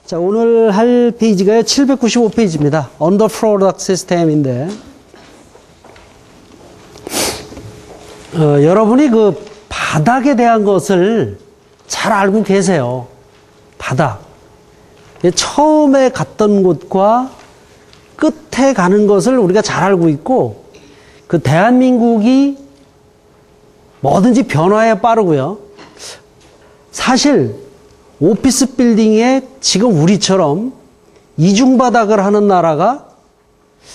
자, 오늘 할 페이지가요, 795페이지입니다. Under Product System인데, 여러분이 그 바닥에 대한 것을 잘 알고 계세요. 바닥. 처음에 갔던 곳과 끝에 가는 것을 우리가 잘 알고 있고, 그 대한민국이 뭐든지 변화에 빠르고요. 사실 오피스 빌딩에 지금 우리처럼 이중바닥을 하는 나라가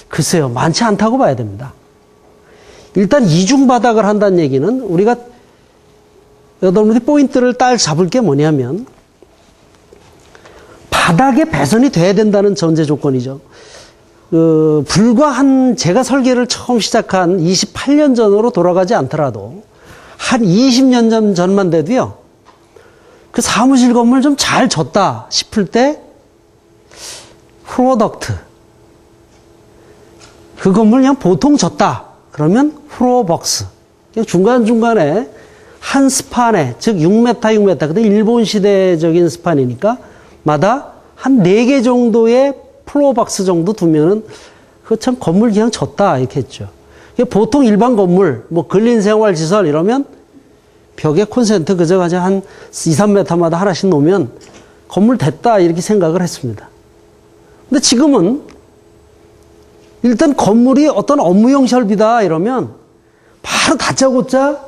글쎄요, 많지 않다고 봐야 됩니다. 일단 이중바닥을 한다는 얘기는 우리가 여러분들이 포인트를 딱 잡을 게 뭐냐면 바닥에 배선이 돼야 된다는 전제 조건이죠. 불과 제가 설계를 처음 시작한 28년 전으로 돌아가지 않더라도 한 20년 전만 돼도요, 그 사무실 건물 좀 잘 졌다 싶을 때, 프로덕트. 그 건물 그냥 보통 졌다. 그러면 프로벅스. 그냥 중간중간에 한 스판에, 즉 6m, 6m. 근데 일본 시대적인 스판이니까, 마다 한 4개 정도의 플로어박스 정도 두면은, 그거 참 건물 그냥 졌다. 이렇게 했죠. 보통 일반 건물, 뭐 근린생활시설 이러면 벽에 콘센트 그저 가지고 한 2, 3m마다 하나씩 놓으면 건물 됐다 이렇게 생각을 했습니다. 근데 지금은 일단 건물이 어떤 업무용 설비다 이러면 바로 다짜고짜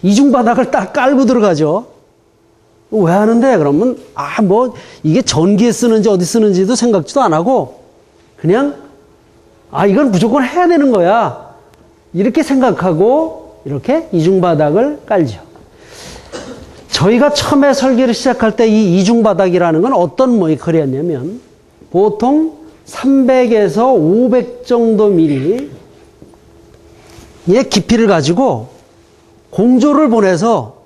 이중바닥을 딱 깔고 들어가죠. 왜 하는데? 그러면 뭐 이게 전기에 쓰는지 어디 쓰는지도 생각지도 안 하고 그냥 이건 무조건 해야 되는 거야 이렇게 생각하고 이렇게 이중바닥을 깔죠. 저희가 처음에 설계를 시작할 때 이 이중바닥이라는 건 어떤 모이컬이었냐면 보통 300에서 500 정도 미리의 깊이를 가지고 공조를 보내서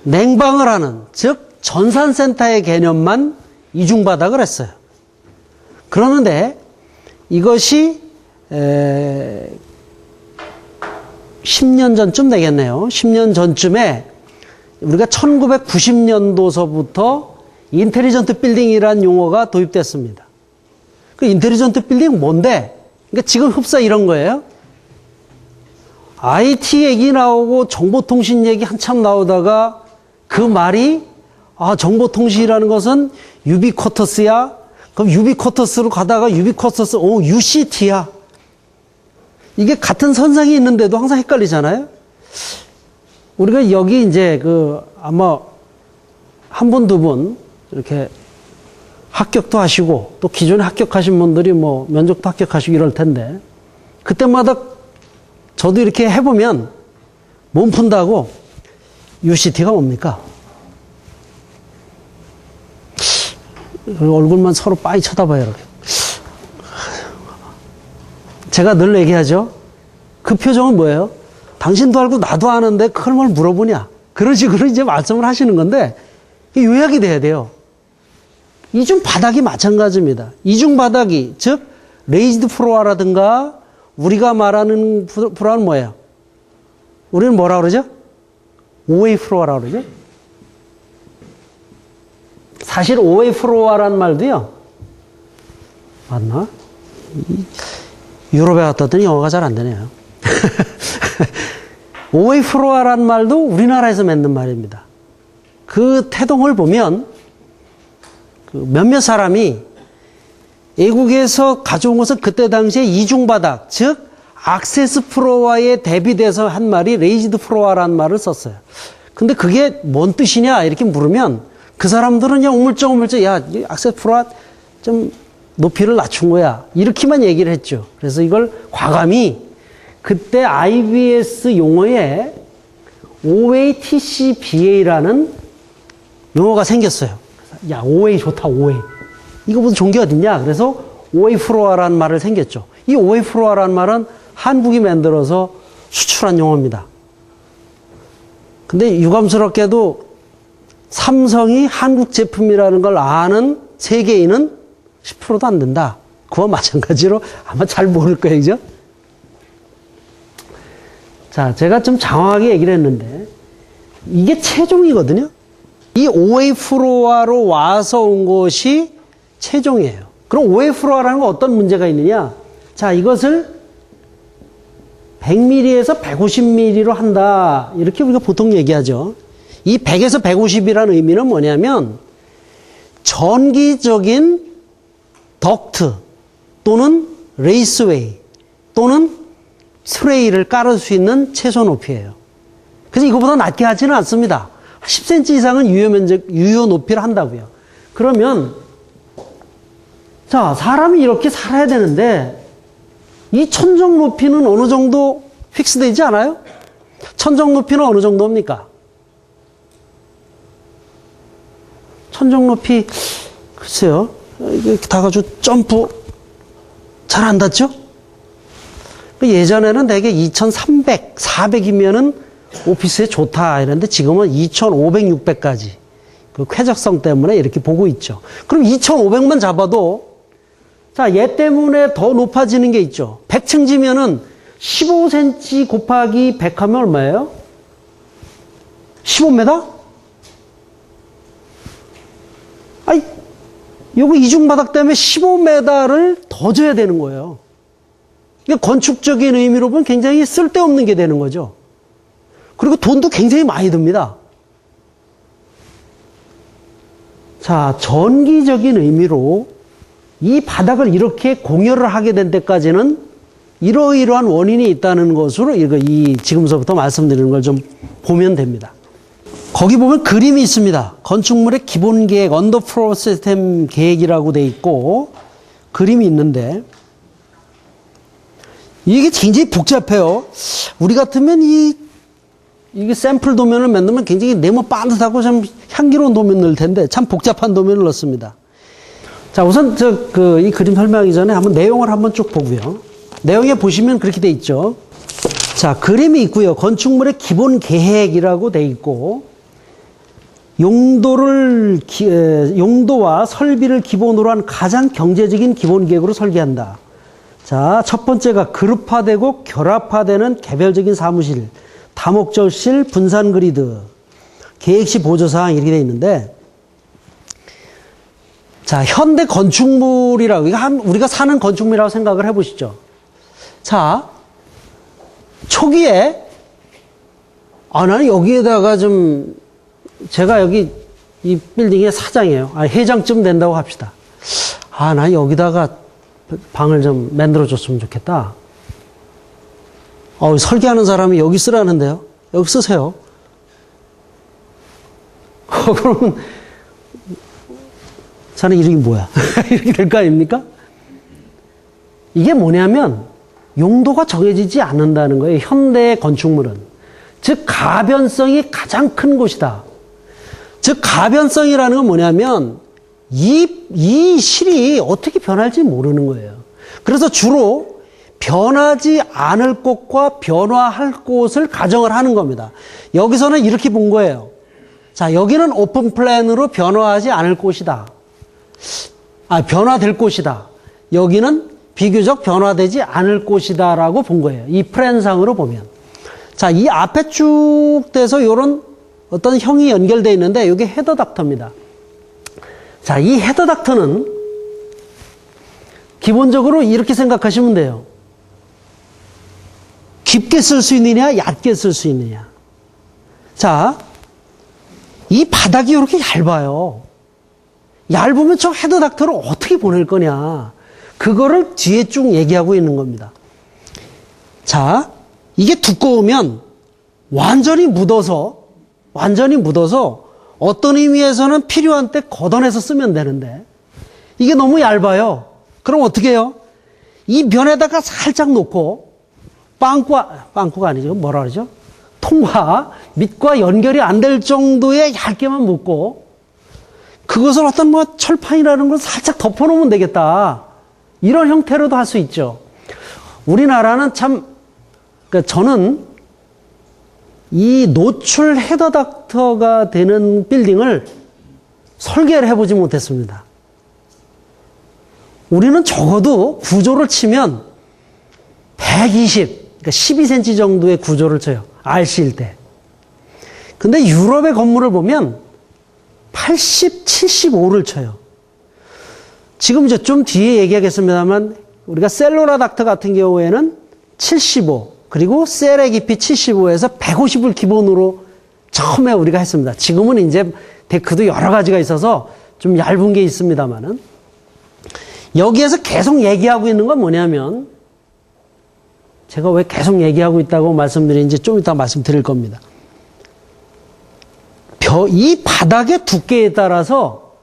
냉방을 하는, 즉 전산센터의 개념만 이중바닥을 했어요. 그러는데 이것이 10년 전쯤 되겠네요. 10년 전쯤에 우리가 1990년도서부터 인텔리전트 빌딩이라는 용어가 도입됐습니다. 그 인텔리전트 빌딩 뭔데? 그러니까 지금 흡사 이런 거예요. IT 얘기 나오고 정보통신 얘기 한참 나오다가 그 말이 정보통신이라는 것은 유비쿼터스야. 그럼 유비쿼터스로 가다가 유비쿼터스 UCT야. 이게 같은 선상에 있는데도 항상 헷갈리잖아요. 우리가 여기 이제 아마 한 분, 두 분 이렇게 합격도 하시고 또 기존에 합격하신 분들이 뭐 면접도 합격하시고 이럴 텐데 그때마다 저도 이렇게 해보면 몸 푼다고 UCT가 뭡니까? 얼굴만 서로 빠이 쳐다봐요, 이렇게. 제가 늘 얘기하죠. 그 표정은 뭐예요? 당신도 알고 나도 아는데 그걸 뭘 물어보냐? 그런 식으로 이제 말씀을 하시는 건데 요약이 돼야 돼요. 이중 바닥이 마찬가지입니다. 이중 바닥이, 즉 레이즈드 플로어라든가 우리가 말하는 플로어는 뭐예요? 우리는 뭐라 그러죠? 오웨이 플로어라 그러죠? 사실 오웨이 플로어라는 말도요. 맞나? 유럽에 갔다 왔더니 영어가 잘 안 되네요. 오웨이 플로어라는 말도 우리나라에서 맺는 말입니다. 그 태동을 보면 몇몇 사람이 외국에서 가져온 것은 그때 당시에 이중바닥, 즉 악세스 플로어에 대비돼서 한 말이 레이즈드 플로어라는 말을 썼어요. 근데 그게 뭔 뜻이냐 이렇게 물으면 그 사람들은 그냥 우물쩍 야, 악세스 플로어 좀 높이를 낮춘 거야. 이렇게만 얘기를 했죠. 그래서 이걸 과감히 그때 IBS 용어에 OA TCBA라는 용어가 생겼어요. 야, OA 좋다, OA. 이거 무슨 종교 어딨냐? 그래서 OA 플로어라는 말을 생겼죠. 이 OA 플로어라는 말은 한국이 만들어서 수출한 용어입니다. 근데 유감스럽게도 삼성이 한국 제품이라는 걸 아는 세계인은 10%도 안 된다. 그와 마찬가지로 아마 잘 모를 거예요, 그죠? 자, 제가 좀 장황하게 얘기를 했는데, 이게 최종이거든요? 이 OA 플로어로 와서 온 것이 최종이에요. 그럼 OA 플로어라는 건 어떤 문제가 있느냐? 자, 이것을 100mm에서 150mm로 한다. 이렇게 우리가 보통 얘기하죠. 이 100에서 150이라는 의미는 뭐냐면 전기적인 덕트 또는 레이스웨이 또는 트레이를 깔을 수 있는 최소 높이예요. 그래서 이거보다 낮게 하지는 않습니다. 10cm 이상은 유효 높이를 한다고요. 그러면 자, 사람이 이렇게 살아야 되는데 이 천정 높이는 어느 정도 픽스되지 않아요? 천정 높이는 어느 정도입니까? 천정 높이 글쎄요. 이게 다 가지고 점프 잘 안 닿죠? 예전에는 대개 2300, 400이면은 오피스에 좋다 이랬는데 지금은 2500, 600까지 그 쾌적성 때문에 이렇게 보고 있죠. 그럼 2500만 잡아도 자, 얘 때문에 더 높아지는 게 있죠. 100층지면은 15cm 곱하기 100 하면 얼마예요? 15m? 아이, 요거 이중바닥 때문에 15m를 더 줘야 되는 거예요. 그러니까 건축적인 의미로 보면 굉장히 쓸데없는 게 되는 거죠. 그리고 돈도 굉장히 많이 듭니다. 자, 전기적인 의미로 이 바닥을 이렇게 공여를 하게 된 데까지는 이러이러한 원인이 있다는 것으로 지금서부터 말씀드리는 걸 좀 보면 됩니다. 거기 보면 그림이 있습니다. 건축물의 기본 계획, 언더플로어 시스템 계획이라고 돼 있고 그림이 있는데 이게 굉장히 복잡해요. 우리 같으면 이게 샘플 도면을 만들면 굉장히 네모 반듯하고 참 향기로운 도면 넣을 텐데 참 복잡한 도면을 넣습니다. 자, 우선 이 그림 설명하기 전에 한번 내용을 한번 쭉 보고요. 내용에 보시면 그렇게 돼 있죠. 자, 그림이 있고요. 건축물의 기본 계획이라고 돼 있고 용도와 설비를 기본으로 한 가장 경제적인 기본 계획으로 설계한다. 자, 첫 번째가 그룹화되고 결합화되는 개별적인 사무실, 다목적실, 분산 그리드, 계획시 보조사항 이렇게 돼 있는데 자, 현대 건축물이라고 우리가 사는 건축물이라고 생각을 해보시죠. 자, 초기에 나는 여기에다가 제가 여기 이 빌딩의 사장이에요. 회장쯤 된다고 합시다. 난 여기다가 방을 좀 만들어줬으면 좋겠다. 설계하는 사람이 여기 쓰라는데요. 여기 쓰세요. 그러면 자네 이름이 뭐야? 이렇게 될 거 아닙니까? 이게 뭐냐면 용도가 정해지지 않는다는 거예요. 현대 건축물은. 즉 가변성이 가장 큰 곳이다. 즉 가변성이라는 건 뭐냐면 이 실이 어떻게 변할지 모르는 거예요. 그래서 주로 변하지 않을 곳과 변화할 곳을 가정을 하는 겁니다. 여기서는 이렇게 본 거예요. 자, 여기는 오픈 플랜으로 변화하지 않을 곳이다. 변화될 곳이다. 여기는 비교적 변화되지 않을 곳이다라고 본 거예요. 이 플랜상으로 보면. 자, 이 앞에 쭉 돼서 이런 어떤 형이 연결되어 있는데 이게 헤더 닥터입니다. 자, 이 헤더 닥터는 기본적으로 이렇게 생각하시면 돼요. 깊게 쓸 수 있느냐, 얕게 쓸 수 있느냐. 자, 이 바닥이 이렇게 얇아요. 얇으면 저 헤더 닥터를 어떻게 보낼 거냐. 그거를 뒤에 쭉 얘기하고 있는 겁니다. 자, 이게 두꺼우면 완전히 묻어서 어떤 의미에서는 필요한 때 걷어내서 쓰면 되는데 이게 너무 얇아요. 그럼 어떻게 해요? 이 면에다가 살짝 놓고 빵꾸가 아니죠. 뭐라 그러죠? 통과 밑과 연결이 안 될 정도의 얇게만 묶고 그것을 어떤 철판이라는 걸 살짝 덮어놓으면 되겠다. 이런 형태로도 할 수 있죠. 우리나라는 그러니까 저는 이 노출 헤더 닥터가 되는 빌딩을 설계를 해보지 못했습니다. 우리는 적어도 구조를 치면 120, 그러니까 12cm 정도의 구조를 쳐요. RC일 때. 근데 유럽의 건물을 보면 80, 75를 쳐요. 지금 이제 좀 뒤에 얘기하겠습니다만 우리가 셀룰라 닥터 같은 경우에는 75 그리고 셀의 깊이 75에서 150을 기본으로 처음에 우리가 했습니다. 지금은 이제 데크도 여러 가지가 있어서 좀 얇은 게 있습니다만은 여기에서 계속 얘기하고 있는 건 뭐냐면 제가 왜 계속 얘기하고 있다고 말씀드리는지 좀 이따 말씀드릴 겁니다. 이 바닥의 두께에 따라서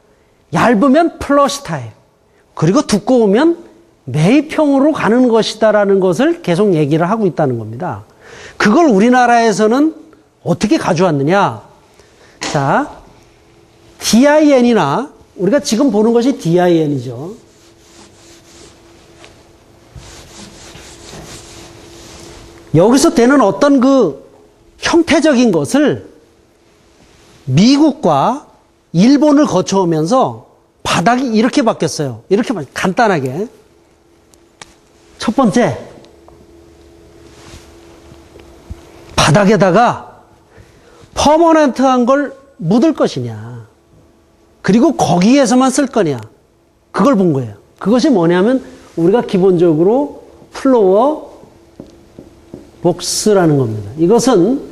얇으면 플러시 타입 그리고 두꺼우면 매입형으로 가는 것이다라는 것을 계속 얘기를 하고 있다는 겁니다. 그걸 우리나라에서는 어떻게 가져왔느냐? 자, DIN이나 우리가 지금 보는 것이 DIN이죠. 여기서 되는 어떤 그 형태적인 것을 미국과 일본을 거쳐오면서 바닥이 이렇게 바뀌었어요. 이렇게 간단하게. 첫 번째, 바닥에다가 퍼머넌트한 걸 묻을 것이냐, 그리고 거기에서만 쓸 거냐, 그걸 본 거예요. 그것이 뭐냐면 우리가 기본적으로 플로어 복스라는 겁니다. 이것은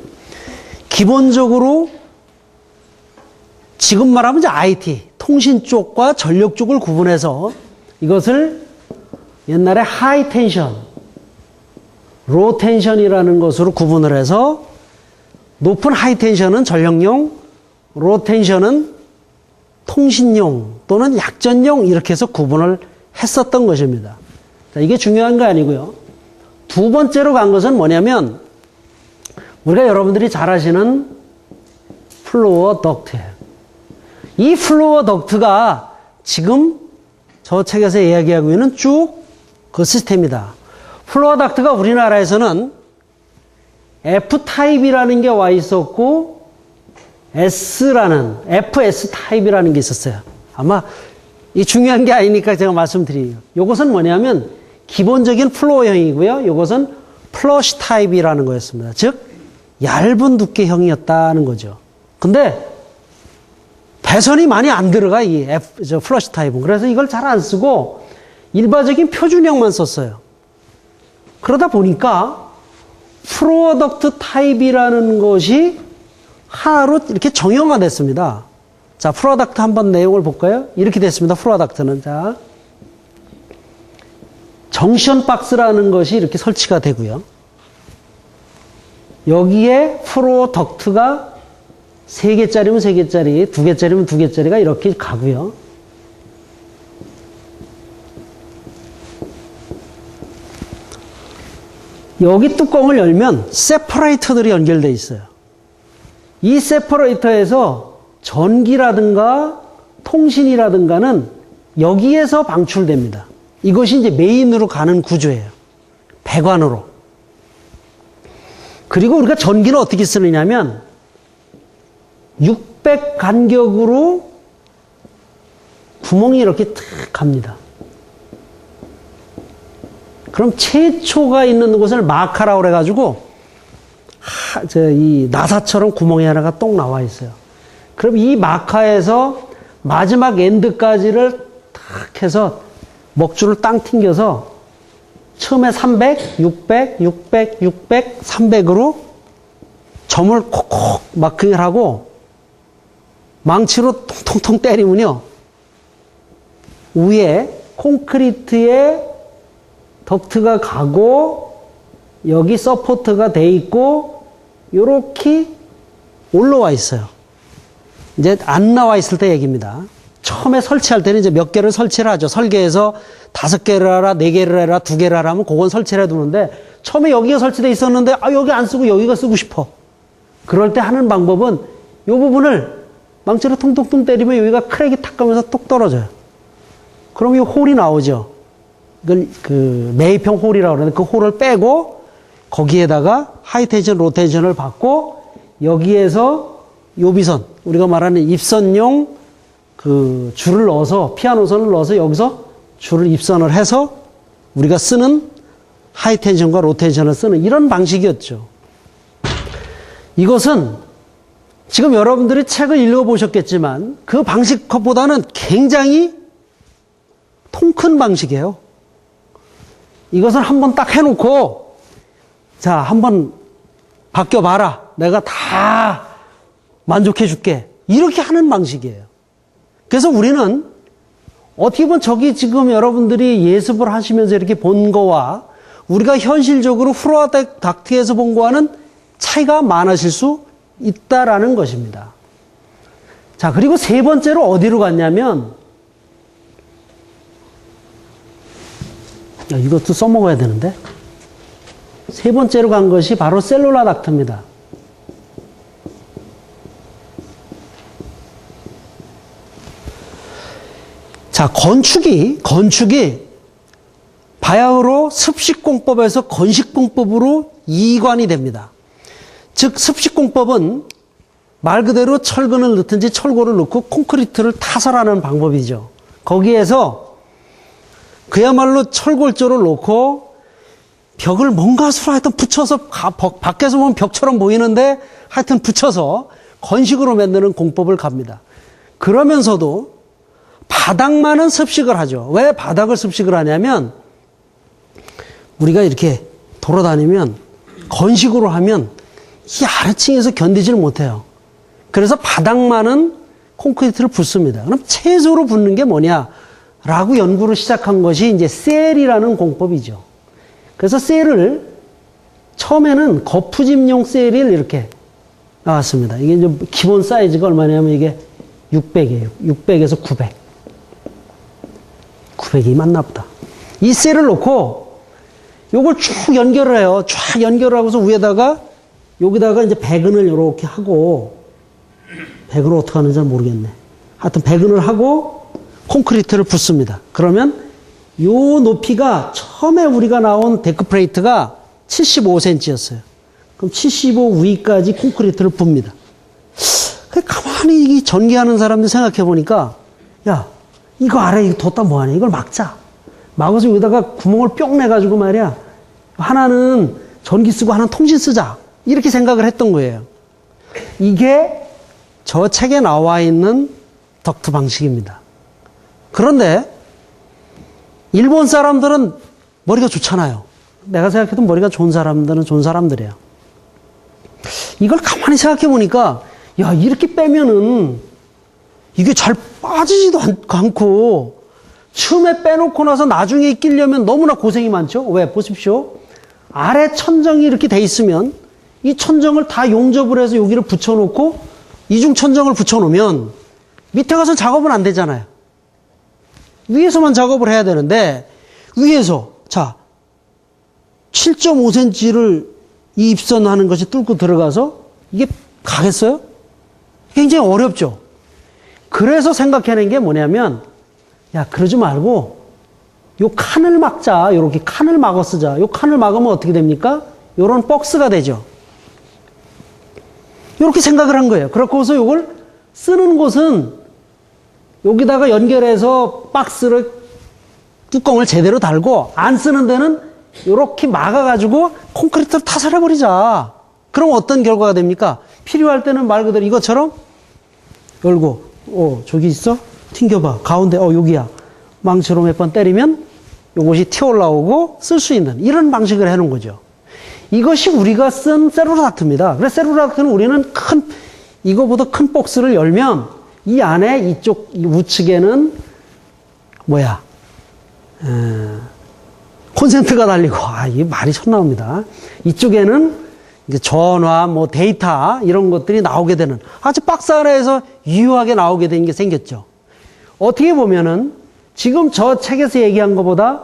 기본적으로 지금 말하면 이제 IT, 통신 쪽과 전력 쪽을 구분해서 이것을 옛날에 하이 텐션, 로 텐션이라는 것으로 구분을 해서 높은 하이 텐션은 전력용, 로 텐션은 통신용 또는 약전용 이렇게 해서 구분을 했었던 것입니다. 자, 이게 중요한 거 아니고요. 두 번째로 간 것은 뭐냐면 우리가 여러분들이 잘 아시는 플로어 덕트예요. 이 플로어 덕트가 지금 저 책에서 이야기하고 있는 쭉 그 시스템이다. 플로어 덕트가 우리나라에서는 F타입이라는 게 와 있었고 S라는 FS 타입이라는 게 있었어요. 아마 이 중요한 게 아니니까 제가 말씀드려요. 이것은 뭐냐면 기본적인 플로어형이고요. 이것은 플러시 타입이라는 거였습니다. 즉 얇은 두께형이었다는 거죠. 근데 배선이 많이 안 들어가 이 플러시 타입은. 그래서 이걸 잘 안 쓰고 일반적인 표준형만 썼어요. 그러다 보니까 프로덕트 타입이라는 것이 하나로 이렇게 정형화됐습니다. 자, 프로덕트 한번 내용을 볼까요? 이렇게 됐습니다. 프로덕트는. 자, 정션 박스라는 것이 이렇게 설치가 되고요. 여기에 프로덕트가 3개짜리면 3개짜리, 2개짜리면 2개짜리가 이렇게 가고요. 여기 뚜껑을 열면 세퍼레이터들이 연결되어 있어요. 이 세퍼레이터에서 전기라든가 통신이라든가는 여기에서 방출됩니다. 이것이 이제 메인으로 가는 구조예요. 배관으로. 그리고 우리가 전기를 어떻게 쓰느냐면 600 간격으로 구멍이 이렇게 탁 갑니다. 그럼 최초가 있는 곳을 마카라고 그래가지고 이 나사처럼 구멍이 하나가 똑 나와 있어요. 그럼 이 마카에서 마지막 엔드까지를 탁 해서 먹줄을 땅 튕겨서 처음에 300, 600, 600, 600, 300으로 점을 콕콕 마킹을 하고 망치로 통통통 때리면요. 위에 콘크리트에 덕트가 가고 여기 서포트가 돼 있고 요렇게 올라와 있어요. 이제 안 나와 있을 때 얘기입니다. 처음에 설치할 때는 이제 몇 개를 설치를 하죠. 설계해서 5개를 하라, 4개를 해라, 2개를 하라 하면 그건 설치를 해두는데 처음에 여기가 설치되어 있었는데 여기 안 쓰고 여기가 쓰고 싶어. 그럴 때 하는 방법은 이 부분을 망치로 퉁퉁퉁 때리면 여기가 크랙이 탁 가면서 똑 떨어져요. 그럼 이 홀이 나오죠. 이걸 그 매입형 홀이라고 그러는데 그 홀을 빼고 거기에다가 하이텐션, 로텐션을 받고 여기에서 요비선, 우리가 말하는 입선용 그 줄을 넣어서 피아노선을 넣어서 여기서 줄을 입선을 해서 우리가 쓰는 하이텐션과 로텐션을 쓰는 이런 방식이었죠. 이것은 지금 여러분들이 책을 읽어보셨겠지만 그 방식보다는 굉장히 통 큰 방식이에요. 이것을 한번 딱 해놓고 자, 한번 바뀌어봐라. 내가 다 만족해줄게. 이렇게 하는 방식이에요. 그래서 우리는 어떻게 보면 저기 지금 여러분들이 예습을 하시면서 이렇게 본 거와 우리가 현실적으로 프로와 닥트에서 본 거와는 차이가 많으실 수 있다라는 것입니다. 자, 그리고 세 번째로 어디로 갔냐면, 이것도 써먹어야 되는데. 세 번째로 간 것이 바로 셀룰라 닥트입니다. 자, 건축이 바야흐로 습식공법에서 건식공법으로 이관이 됩니다. 즉 습식공법은 말 그대로 철근을 넣든지 철골을 넣고 콘크리트를 타설하는 방법이죠. 거기에서 그야말로 철골조를 놓고 벽을 뭔가 하여튼 붙여서 밖에서 보면 벽처럼 보이는데 하여튼 붙여서 건식으로 만드는 공법을 갑니다. 그러면서도 바닥만은 습식을 하죠. 왜 바닥을 습식을 하냐면 우리가 이렇게 돌아다니면 건식으로 하면 이 아래층에서 견디질 못해요. 그래서 바닥만은 콘크리트를 붓습니다. 그럼 최소로 붓는 게 뭐냐라고 연구를 시작한 것이 이제 셀이라는 공법이죠. 그래서 셀을 처음에는 거푸집용 셀이 이렇게 나왔습니다. 이게 이제 기본 사이즈가 얼마냐면 이게 600이에요. 600에서 900. 900이 맞나 보다. 이 셀을 놓고 요걸 쭉 연결을 해요. 쫙 연결을 하고서 위에다가 여기다가 이제 배근을 이렇게 하고, 배근을 어떻게 하는지 모르겠네. 하여튼 배근을 하고 콘크리트를 붓습니다. 그러면 요 높이가 처음에 우리가 나온 데크 플레이트가 75cm였어요. 그럼 75 위까지 콘크리트를 붓니다. 가만히 이 전기하는 사람들 생각해 보니까, 야, 이거 아래 이거 뒀다 뭐하냐? 이걸 막자. 막아서 여기다가 구멍을 뿅 내가지고 말이야. 하나는 전기 쓰고 하나는 통신 쓰자. 이렇게 생각을 했던 거예요. 이게 저 책에 나와 있는 덕트 방식입니다. 그런데 일본 사람들은 머리가 좋잖아요. 내가 생각해도 머리가 좋은 사람들은 좋은 사람들이에요. 이걸 가만히 생각해 보니까 야, 이렇게 빼면은 이게 잘 빠지지도 않고 처음에 빼놓고 나서 나중에 끼려면 너무나 고생이 많죠. 왜? 보십시오. 아래 천정이 이렇게 돼 있으면 이 천정을 다 용접을 해서 여기를 붙여놓고 이중 천정을 붙여놓으면 밑에 가서 작업은 안 되잖아요. 위에서만 작업을 해야 되는데 위에서 자 7.5cm를 이 입선하는 것이 뚫고 들어가서 이게 가겠어요? 굉장히 어렵죠. 그래서 생각해낸 게 뭐냐면 야 그러지 말고 요 칸을 막자. 요렇게 칸을 막아 쓰자. 요 칸을 막으면 어떻게 됩니까? 요런 박스가 되죠. 요렇게 생각을 한 거예요. 그렇고서 요걸 쓰는 곳은 여기다가 연결해서 박스를 뚜껑을 제대로 달고 안 쓰는 데는 요렇게 막아가지고 콘크리트를 타설해버리자. 그럼 어떤 결과가 됩니까? 필요할 때는 말 그대로 이것처럼 열고 저기 있어? 튕겨봐. 가운데 여기야. 망치로 몇 번 때리면 요것이 튀어 올라오고 쓸 수 있는 이런 방식을 해놓은 거죠. 이것이 우리가 쓴 셀룰라 닥트입니다. 그래서 셀룰라 닥트는 우리는 이거보다 큰 박스를 열면 이 안에 이쪽 우측에는 콘센트가 달리고 이게 말이 첫 나옵니다. 이쪽에는 이제 전화, 데이터 이런 것들이 나오게 되는 아주 박스 안에서 유효하게 나오게 된 게 생겼죠. 어떻게 보면은 지금 저 책에서 얘기한 것보다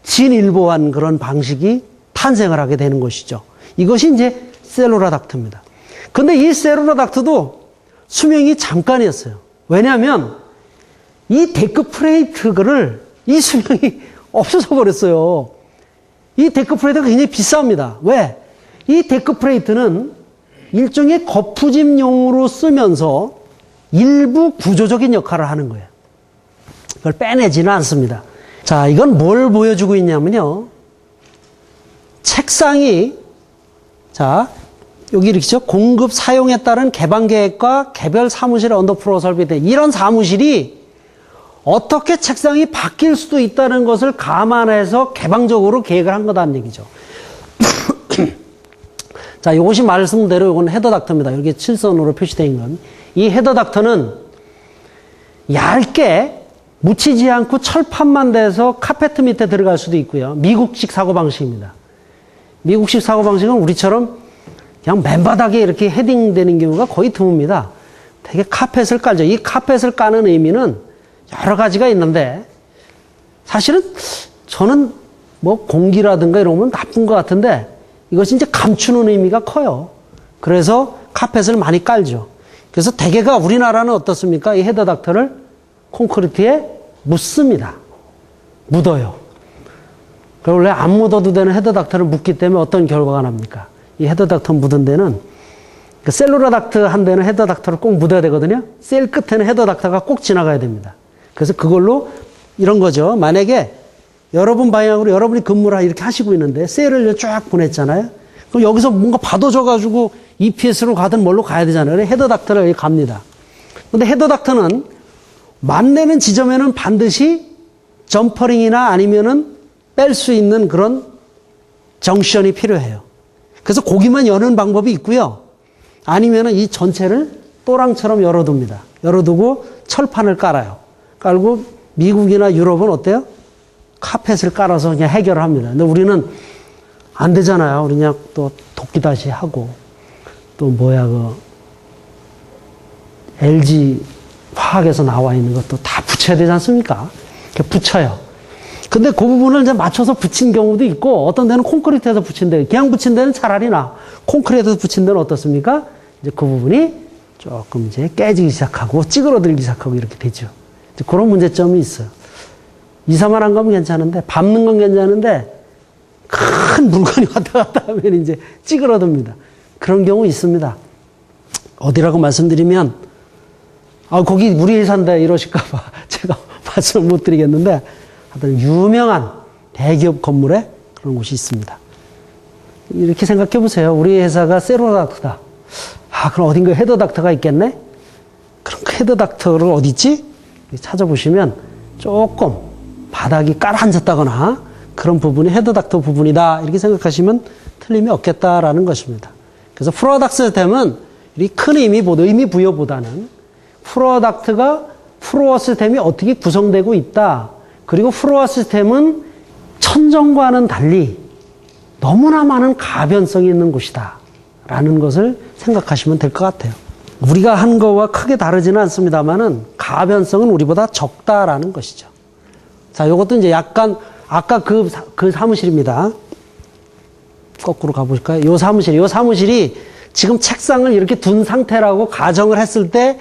진일보한 그런 방식이 탄생을 하게 되는 것이죠. 이것이 이제 셀룰라 닥트입니다. 근데 이 셀룰라 닥트도 수명이 잠깐이었어요. 왜냐하면 이 데크 플레이트를 이 수명이 없어져 버렸어요. 이 데크 플레이트가 굉장히 비쌉니다. 왜? 이 데크 플레이트는 일종의 거푸집용으로 쓰면서 일부 구조적인 역할을 하는 거예요. 그걸 빼내지는 않습니다. 자, 이건 뭘 보여주고 있냐면요. 책상이, 자, 여기 이렇게 죠 공급 사용에 따른 개방 계획과 개별 사무실의 언더프로 설비된 이런 사무실이 어떻게 책상이 바뀔 수도 있다는 것을 감안해서 개방적으로 계획을 한 거다는 얘기죠. 자, 이것이 말씀대로 이건 헤더 닥터입니다. 여기 7선으로 표시되어 있는 건. 이 헤더 닥터는 얇게 묻히지 않고 철판만 돼서 카페트 밑에 들어갈 수도 있고요. 미국식 사고방식입니다. 미국식 사고방식은 우리처럼 그냥 맨바닥에 이렇게 헤딩되는 경우가 거의 드뭅니다. 되게 카펫을 깔죠. 이 카펫을 까는 의미는 여러 가지가 있는데 사실은 저는 뭐 공기라든가 이러면 나쁜 것 같은데 이것이 이제 감추는 의미가 커요. 그래서 카펫을 많이 깔죠. 그래서 대개가 우리나라는 어떻습니까? 이 헤더 닥터를 콘크리트에 묻습니다. 묻어요. 그리고 원래 안 묻어도 되는 헤더 닥터를 묻기 때문에 어떤 결과가 납니까? 이 헤더 닥터 묻은 데는 그 셀룰러 닥터 한 대는 헤더 닥터를 꼭 묻어야 되거든요. 셀 끝에는 헤더 닥터가 꼭 지나가야 됩니다. 그래서 그걸로 이런 거죠. 만약에 여러분 방향으로 여러분이 근무를 이렇게 하시고 있는데 셀을 쫙 보냈잖아요. 그럼 여기서 뭔가 받아줘가지고 EPS로 가든 뭘로 가야 되잖아요. 헤더 닥터를 여기 갑니다. 근데 헤더 닥터는 만내는 지점에는 반드시 점퍼링이나 아니면은 뺄 수 있는 그런 정션이 필요해요. 그래서 고기만 여는 방법이 있고요. 아니면은 이 전체를 또랑처럼 열어둡니다. 열어두고 철판을 깔아요. 깔고 미국이나 유럽은 어때요? 카펫을 깔아서 그냥 해결을 합니다. 근데 우리는 안 되잖아요. 우리 그냥 또 도끼다시 하고 또 뭐야 LG 화학에서 나와 있는 것도 다 붙여야 되지 않습니까? 이렇게 붙여요. 근데 그 부분을 이제 맞춰서 붙인 경우도 있고 어떤 데는 콘크리트에서 붙인 데 그냥 붙인 데는 차라리 콘크리트에서 붙인 데는 어떻습니까? 이제 그 부분이 조금 이제 깨지기 시작하고 찌그러들기 시작하고 이렇게 되죠. 이제 그런 문제점이 있어요. 이사만 한 거면 괜찮은데 밟는 건 괜찮은데 큰 물건이 왔다 갔다 하면 이제 찌그러듭니다. 그런 경우 있습니다. 어디라고 말씀드리면 거기 우리 회사인데 이러실까 봐 제가 말씀을 못 드리겠는데 하여튼 유명한 대기업 건물에 그런 곳이 있습니다. 이렇게 생각해 보세요. 우리 회사가 세로닥터다. 그럼 어딘가 헤더 닥터가 있겠네? 그럼 그 헤더 닥터를 어디 있지? 찾아보시면 조금 바닥이 깔아앉았다거나 그런 부분이 헤더 닥터 부분이다. 이렇게 생각하시면 틀림이 없겠다라는 것입니다. 그래서 프로덕트 시스템은 이 큰 의미 부여보다는 프로덕트가 프로어 시스템이 어떻게 구성되고 있다. 그리고 프로어 시스템은 천정과는 달리 너무나 많은 가변성이 있는 곳이다. 라는 것을 생각하시면 될 것 같아요. 우리가 한 거와 크게 다르지는 않습니다만은 가변성은 우리보다 적다라는 것이죠. 자, 요것도 이제 약간 아까 그 사무실입니다. 거꾸로 가보실까요? 요 사무실이 지금 책상을 이렇게 둔 상태라고 가정을 했을 때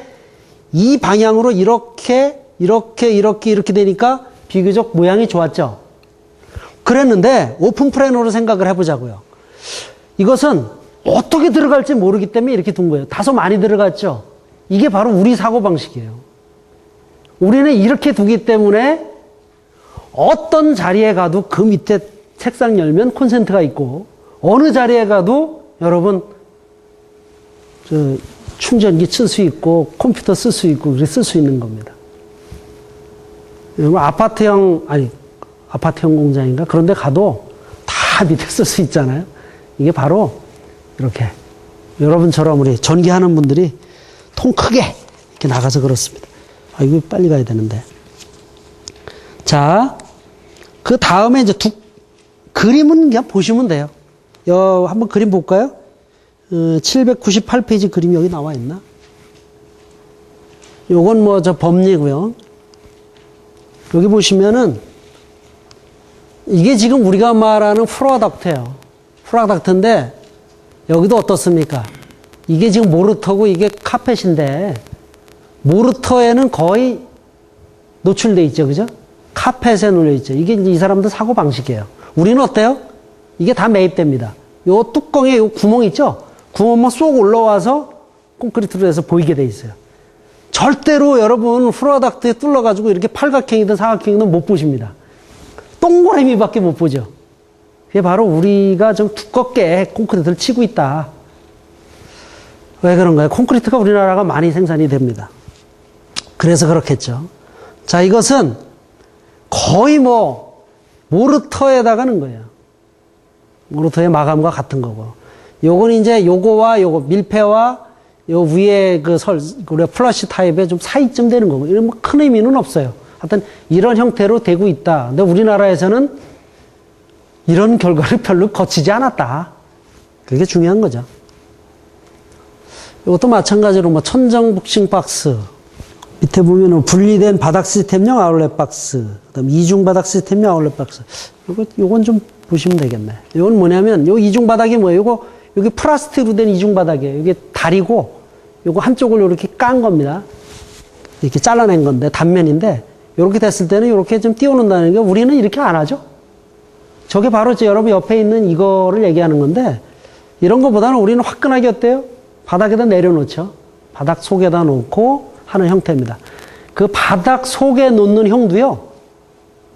이 방향으로 이렇게 되니까 비교적 모양이 좋았죠. 그랬는데 오픈 플래너로 생각을 해보자고요. 이것은 어떻게 들어갈지 모르기 때문에 이렇게 둔 거예요. 다소 많이 들어갔죠. 이게 바로 우리 사고방식이에요. 우리는 이렇게 두기 때문에 어떤 자리에 가도 그 밑에 책상 열면 콘센트가 있고 어느 자리에 가도 여러분 충전기 쓸 수 있고 컴퓨터 쓸 수 있고 그렇게 쓸 수 있는 겁니다. 아파트형 공장인가 그런 데 가도 다 밑에 쓸 수 있잖아요. 이게 바로 이렇게 여러분처럼 우리 전기하는 분들이 통 크게 이렇게 나가서 그렇습니다. 이거 빨리 가야 되는데. 자, 그 다음에 이제 그림은 그냥 보시면 돼요. 한번 그림 볼까요? 798페이지 그림이 여기 나와 있나? 요건 범리고요. 여기 보시면은 이게 지금 우리가 말하는 프로덕트예요. 프로덕트인데 여기도 어떻습니까? 이게 지금 모르터고 이게 카펫인데 모르터에는 거의 노출돼 있죠. 그죠? 카펫에 눌려 있죠. 이게 이 사람들 사고 방식이에요. 우리는 어때요? 이게 다 매입됩니다. 요 뚜껑에 요 구멍 있죠? 구멍만 쏙 올라와서 콘크리트로 해서 보이게 돼 있어요. 절대로 여러분 프로덕트에 뚫려가지고 이렇게 팔각형이든 사각형이든 못 보십니다. 동그라미밖에 못 보죠. 그게 바로 우리가 좀 두껍게 콘크리트를 치고 있다. 왜 그런가요? 콘크리트가 우리나라가 많이 생산이 됩니다. 그래서 그렇겠죠. 자, 이것은 거의 모르터에다가 넣은 거예요. 모르터의 마감과 같은 거고. 요건 이제 요거와 요거, 밀폐와 요 위에 우리가 플러시 타입에 좀 사이쯤 되는 거고. 이런 큰 의미는 없어요. 하여튼 이런 형태로 되고 있다. 근데 우리나라에서는 이런 결과를 별로 거치지 않았다. 그게 중요한 거죠. 이것도 마찬가지로 천정북싱 박스. 밑에 보면은 분리된 바닥 시스템용 아울렛 박스. 그 다음 이중 바닥 시스템용 아울렛 박스. 요건 좀 보시면 되겠네. 요건 뭐냐면, 요 이중 바닥이 뭐예요? 여기 플라스틱으로 된 이중 바닥이에요. 이게 다리고, 요거 한쪽을 이렇게 깐 겁니다. 이렇게 잘라낸 건데, 단면인데, 요렇게 됐을 때는 요렇게 좀 띄워놓는다는 게 우리는 이렇게 안 하죠? 저게 바로 여러분 옆에 있는 이거를 얘기하는 건데, 이런 거보다는 우리는 화끈하게 어때요? 바닥에다 내려놓죠. 바닥 속에다 놓고 하는 형태입니다. 그 바닥 속에 놓는 형도요,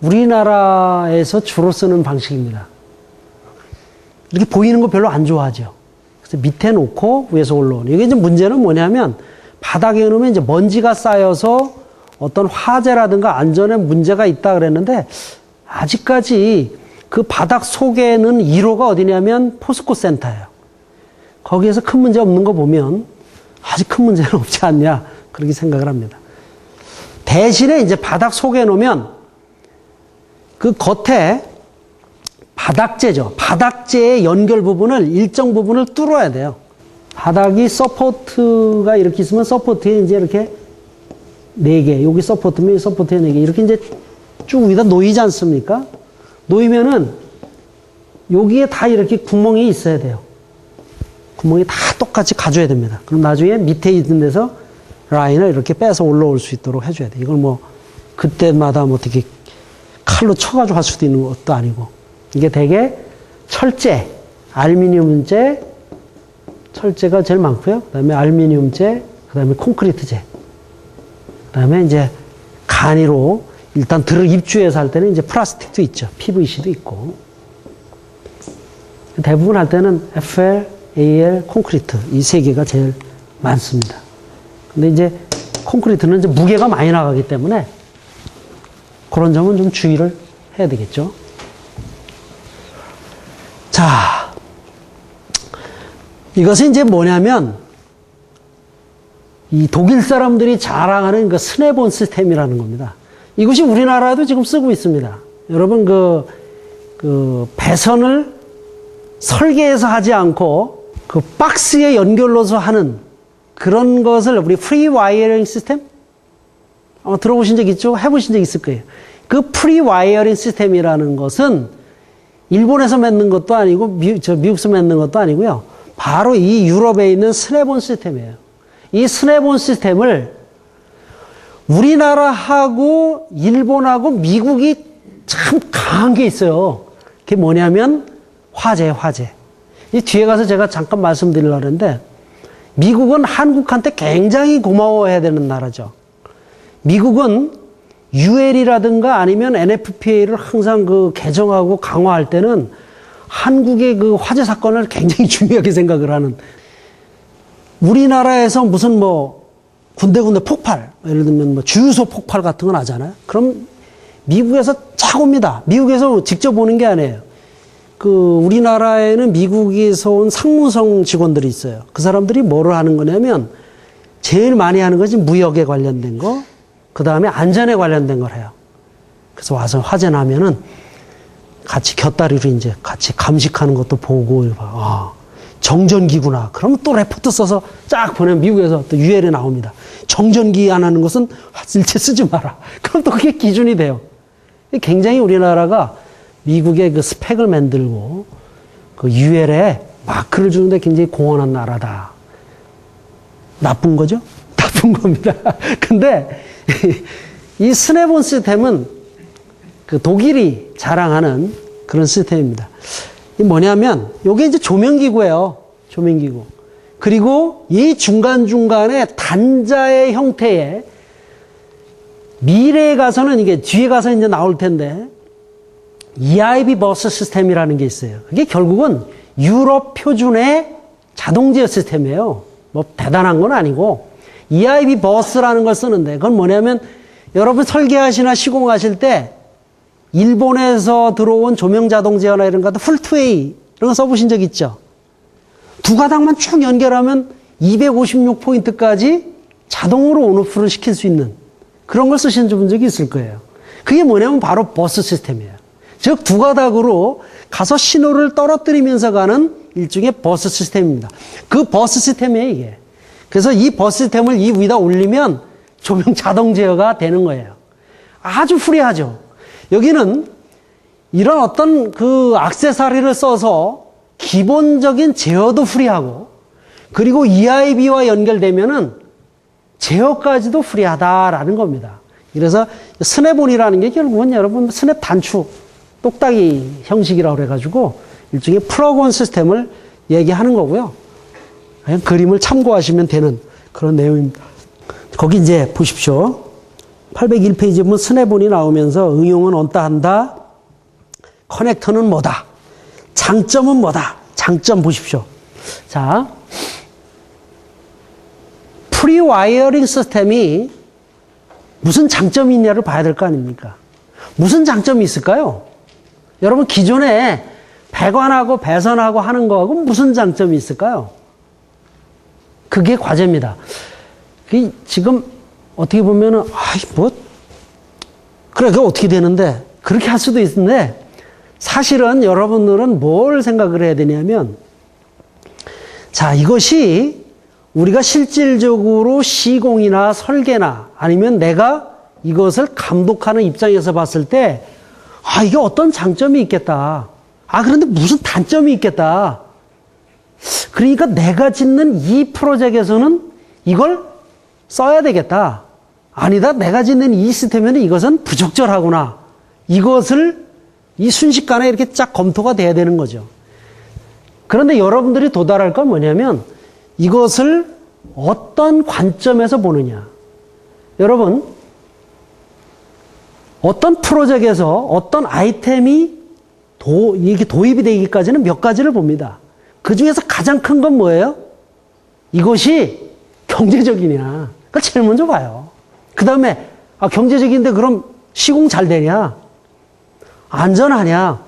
우리나라에서 주로 쓰는 방식입니다. 이렇게 보이는 거 별로 안 좋아하죠. 그래서 밑에 놓고 위에서 올라오는. 이게 이제 문제는 뭐냐면, 바닥에 놓으면 이제 먼지가 쌓여서 어떤 화재라든가 안전에 문제가 있다 그랬는데, 아직까지 그 바닥 속에는 1호가 어디냐면 포스코 센터예요. 거기에서 큰 문제 없는 거 보면 아직 큰 문제는 없지 않냐, 그렇게 생각을 합니다. 대신에 이제 바닥 속에 놓으면 그 겉에 바닥재죠. 바닥재의 연결 부분을, 일정 부분을 뚫어야 돼요. 바닥이 서포트가 이렇게 있으면 서포트에 이제 이렇게 4개, 여기 서포트면 서포트에 4개, 이렇게 이제 쭉 위에다 놓이지 않습니까? 놓이면은 여기에 다 이렇게 구멍이 있어야 돼요. 구멍이 다 똑같이 가줘야 됩니다. 그럼 나중에 밑에 있는 데서 라인을 이렇게 빼서 올라올 수 있도록 해줘야 돼. 이걸 그때마다 어떻게 칼로 쳐가지고 할 수도 있는 것도 아니고. 이게 되게 철재, 알루미늄재, 철재가 제일 많고요. 그 다음에 알루미늄재, 그 다음에 콘크리트재. 그 다음에 이제 간이로 일단 입주해서 할 때는 이제 플라스틱도 있죠. PVC도 있고. 대부분 할 때는 FL, AL, 콘크리트. 이 3개가 제일 많습니다. 근데 이제 콘크리트는 이제 무게가 많이 나가기 때문에 그런 점은 좀 주의를 해야 되겠죠. 자, 이것은 이제 뭐냐면, 이 독일 사람들이 자랑하는 그 스네본 시스템이라는 겁니다. 이것이 우리나라에도 지금 쓰고 있습니다. 여러분, 배선을 설계해서 하지 않고 그 박스에 연결로서 하는 그런 것을 우리 프리 와이어링 시스템? 들어보신 적 있죠? 해보신 적 있을 거예요. 그 프리 와이어링 시스템이라는 것은 일본에서 만든 것도 아니고 미국에서 만든 것도 아니고요. 바로 이 유럽에 있는 스네본 시스템이에요. 이 스네본 시스템을 우리나라하고 일본하고 미국이 참 강한 게 있어요. 그게 뭐냐면 화재. 이 뒤에 가서 제가 잠깐 말씀드리려고 하는데, 미국은 한국한테 굉장히 고마워해야 되는 나라죠. 미국은 UL이라든가 아니면 NFPA를 항상 개정하고 강화할 때는 한국의 그 화재 사건을 굉장히 중요하게 생각을 하는. 우리나라에서 무슨 군데군데 폭발, 예를 들면 주유소 폭발 같은 거 나잖아요. 그럼 미국에서 쫙 옵니다. 미국에서 직접 오는 게 아니에요. 우리나라에는 미국에서 온 상무성 직원들이 있어요. 그 사람들이 뭐를 하는 거냐면, 제일 많이 하는 것이 무역에 관련된 거, 그 다음에 안전에 관련된 걸 해요. 그래서 와서 화재 나면은 같이 곁다리로 이제 같이 감식하는 것도 보고, 정전기구나. 그러면 또 레포트 써서 쫙 보내면 미국에서 또 UL에 나옵니다. 정전기 안 하는 것은 일체 쓰지 마라. 그럼 또 그게 기준이 돼요. 굉장히 우리나라가 미국의 그 스펙을 만들고 그 UL에 마크를 주는데 굉장히 공헌한 나라다. 나쁜 거죠? 나쁜 겁니다. 근데 이 스네본 시스템은 그 독일이 자랑하는 그런 시스템입니다. 이 뭐냐면, 요게 이제 조명기구예요. 조명기구. 그리고 이 중간중간에 단자의 형태의, 미래에 가서는 이게 뒤에 가서 이제 나올 텐데, EIB 버스 시스템이라는 게 있어요. 그게 결국은 유럽 표준의 자동제어 시스템이에요. 뭐 대단한 건 아니고 EIB 버스라는 걸 쓰는데 그건 뭐냐면 여러분 설계하시나 시공하실 때 일본에서 들어온 조명 자동 제어나 이런 것도 풀트웨이 이런 거 써보신 적 있죠? 두 가닥만 쭉 연결하면 256포인트까지 자동으로 온오프를 시킬 수 있는 그런 걸 쓰신 적이 있을 거예요. 그게 뭐냐면 바로 버스 시스템이에요. 즉 두 가닥으로 가서 신호를 떨어뜨리면서 가는 일종의 버스 시스템입니다. 그 버스 시스템이에요, 이게. 그래서 이 버스 시스템을 이 위에다 올리면 조명 자동 제어가 되는 거예요. 아주 프리하죠. 여기는 이런 어떤 그 액세서리를 써서 기본적인 제어도 프리하고 그리고 EIB와 연결되면은 제어까지도 프리하다라는 겁니다. 그래서 스냅온이라는 게 결국은 여러분 스냅 단축 똑딱이 형식이라고 그래가지고 일종의 플러그온 시스템을 얘기하는 거고요. 그냥 그림을 참고하시면 되는 그런 내용입니다. 거기 이제 보십시오. 801페이지에 보면 스냅온이 나오면서 응용은 언따 한다. 커넥터는 뭐다. 장점은 뭐다. 장점 보십시오. 자, 프리와이어링 시스템이 무슨 장점이 있냐를 봐야 될 거 아닙니까? 무슨 장점이 있을까요? 여러분 기존에 배관하고 배선하고 하는 거하고 무슨 장점이 있을까요? 그게 과제입니다. 지금 어떻게 보면은 그래 그게 어떻게 되는데 그렇게 할 수도 있는데 사실은 여러분들은 뭘 생각을 해야 되냐면 자 이것이 우리가 실질적으로 시공이나 설계나 아니면 내가 이것을 감독하는 입장에서 봤을 때 이게 어떤 장점이 있겠다. 그런데 무슨 단점이 있겠다. 그러니까 내가 짓는 이 프로젝트에서는 이걸 써야 되겠다. 아니다. 내가 짓는 이 시스템에는 이것은 부적절하구나. 이것을 이 순식간에 이렇게 쫙 검토가 돼야 되는 거죠. 그런데 여러분들이 도달할 건 뭐냐면 이것을 어떤 관점에서 보느냐. 여러분, 어떤 프로젝트에서 어떤 아이템이 이게 도입이 되기까지는 몇 가지를 봅니다. 그 중에서 가장 큰 건 뭐예요? 이것이 경제적이냐. 그걸 제일 먼저 봐요. 그 다음에, 경제적인데 그럼 시공 잘 되냐? 안전하냐?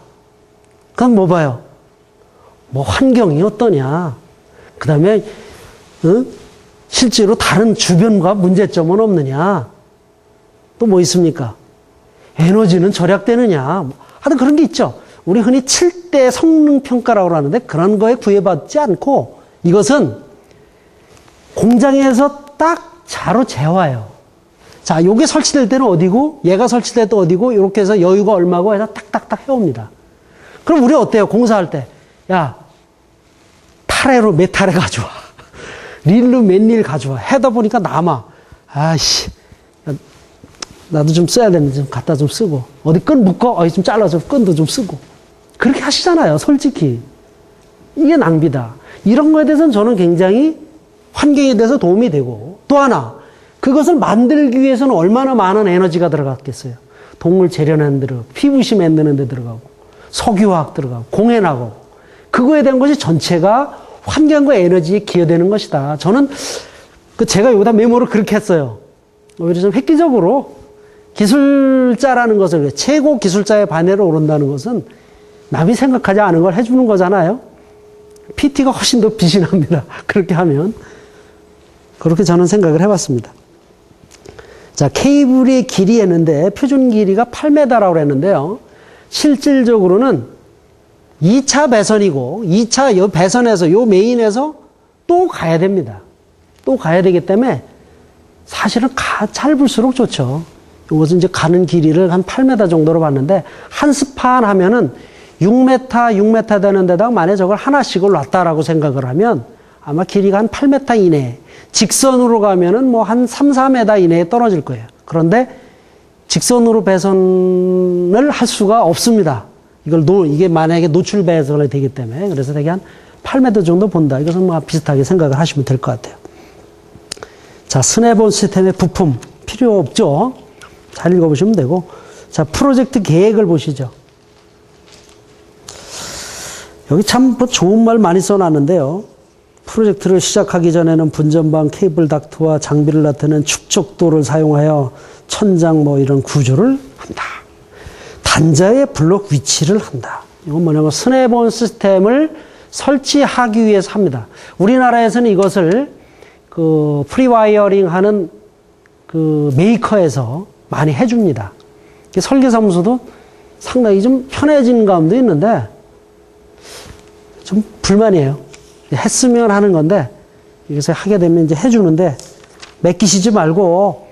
그럼 뭐 봐요? 뭐 환경이 어떠냐? 그 다음에, 실제로 다른 주변과 문제점은 없느냐? 또 뭐 있습니까? 에너지는 절약되느냐? 하여튼 그런 게 있죠. 우리 흔히 7대 성능평가라고 하는데 그런 거에 구애받지 않고 이것은 공장에서 딱 자로 재와요. 자, 요게 설치될 때는 어디고, 얘가 설치될 때 어디고, 이렇게 해서 여유가 얼마고 해서 딱딱딱 해옵니다. 그럼 우리 어때요? 공사할 때. 야, 타레로 몇 타레 가져와. 릴로 몇 릴 가져와. 해다 보니까 남아. 나도 좀 써야 되는데 좀 갖다 좀 쓰고. 어디 끈 묶어? 좀 잘라서 끈도 좀 쓰고. 그렇게 하시잖아요, 솔직히. 이게 낭비다. 이런 거에 대해서는 저는 굉장히 환경에 대해서 도움이 되고. 또 하나, 그것을 만들기 위해서는 얼마나 많은 에너지가 들어갔겠어요. 동물 재련하는 데 들어가고, PVC 만드는 데 들어가고, 석유화학 들어가고, 공해 나가고. 그거에 대한 것이 전체가 환경과 에너지에 기여되는 것이다. 저는 제가 여기다 메모를 그렇게 했어요. 오히려 좀 획기적으로 기술자라는 것을, 최고 기술자의 반열에 오른다는 것은 남이 생각하지 않은 걸 해주는 거잖아요. PT가 훨씬 더 빛이 납니다. 그렇게 하면. 그렇게 저는 생각을 해봤습니다. 자, 케이블의 길이 했는데 표준 길이가 8m라고 했는데요. 실질적으로는 2차 배선이고 2차 요 배선에서 요 메인에서 또 가야 됩니다. 또 가야 되기 때문에 사실은 짧을수록 좋죠. 이것은 이제 가는 길이를 한 8m 정도로 봤는데 한 스판 하면은 6m 되는 데다가 만약에 저걸 하나씩을 놨다라고 생각을 하면 아마 길이가 한 8m 이내, 직선으로 가면은 뭐 한 3, 4m 이내에 떨어질 거예요. 그런데 직선으로 배선을 할 수가 없습니다. 이게 만약에 노출 배선이 되기 때문에. 그래서 되게 한 8m 정도 본다. 이것은 뭐 비슷하게 생각을 하시면 될 것 같아요. 자, 스냅온 시스템의 부품 필요 없죠? 잘 읽어보시면 되고. 자, 프로젝트 계획을 보시죠. 여기 참 좋은 말 많이 써놨는데요. 프로젝트를 시작하기 전에는 분전방 케이블 닥트와 장비를 나타내는 축적도를 사용하여 천장 뭐 이런 구조를 한다. 단자의 블록 위치를 한다. 이건 뭐냐면 스냅온 시스템을 설치하기 위해서 합니다. 우리나라에서는 이것을 그 프리와이어링 하는 그 메이커에서 많이 해줍니다. 설계사무소도 상당히 좀 편해진 감도 있는데 좀 불만이에요. 했으면 하는 건데 여기서 하게 되면 이제 해주는데 맡기시지 말고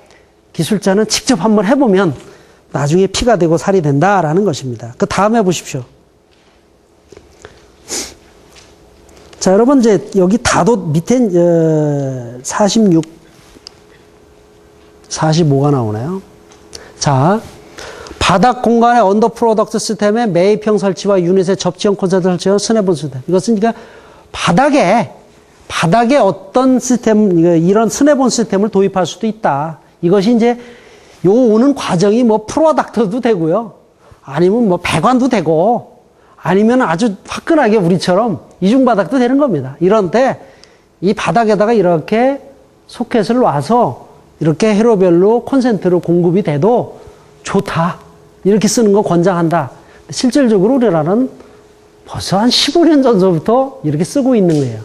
기술자는 직접 한번 해보면 나중에 피가 되고 살이 된다라는 것입니다. 그 다음에 보십시오. 자, 여러분 이제 여기 다도 밑에 46, 45가 나오네요. 자, 바닥 공간의 언더 프로덕트 시스템의 매입형 설치와 유닛의 접지형 콘센트 설치와 스냅온 시스템. 이것은 그러니까 바닥에 어떤 시스템, 이런 스냅온 시스템을 도입할 수도 있다. 이것이 이제 요 오는 과정이 뭐 프로덕트도 되고요. 아니면 뭐 배관도 되고, 아니면 아주 화끈하게 우리처럼 이중바닥도 되는 겁니다. 이런 때 이 바닥에다가 이렇게 소켓을 놔서 이렇게 회로별로 콘센트로 공급이 돼도 좋다. 이렇게 쓰는 거 권장한다. 실질적으로 우리나라는 벌써 한 15년 전서부터 이렇게 쓰고 있는 거예요.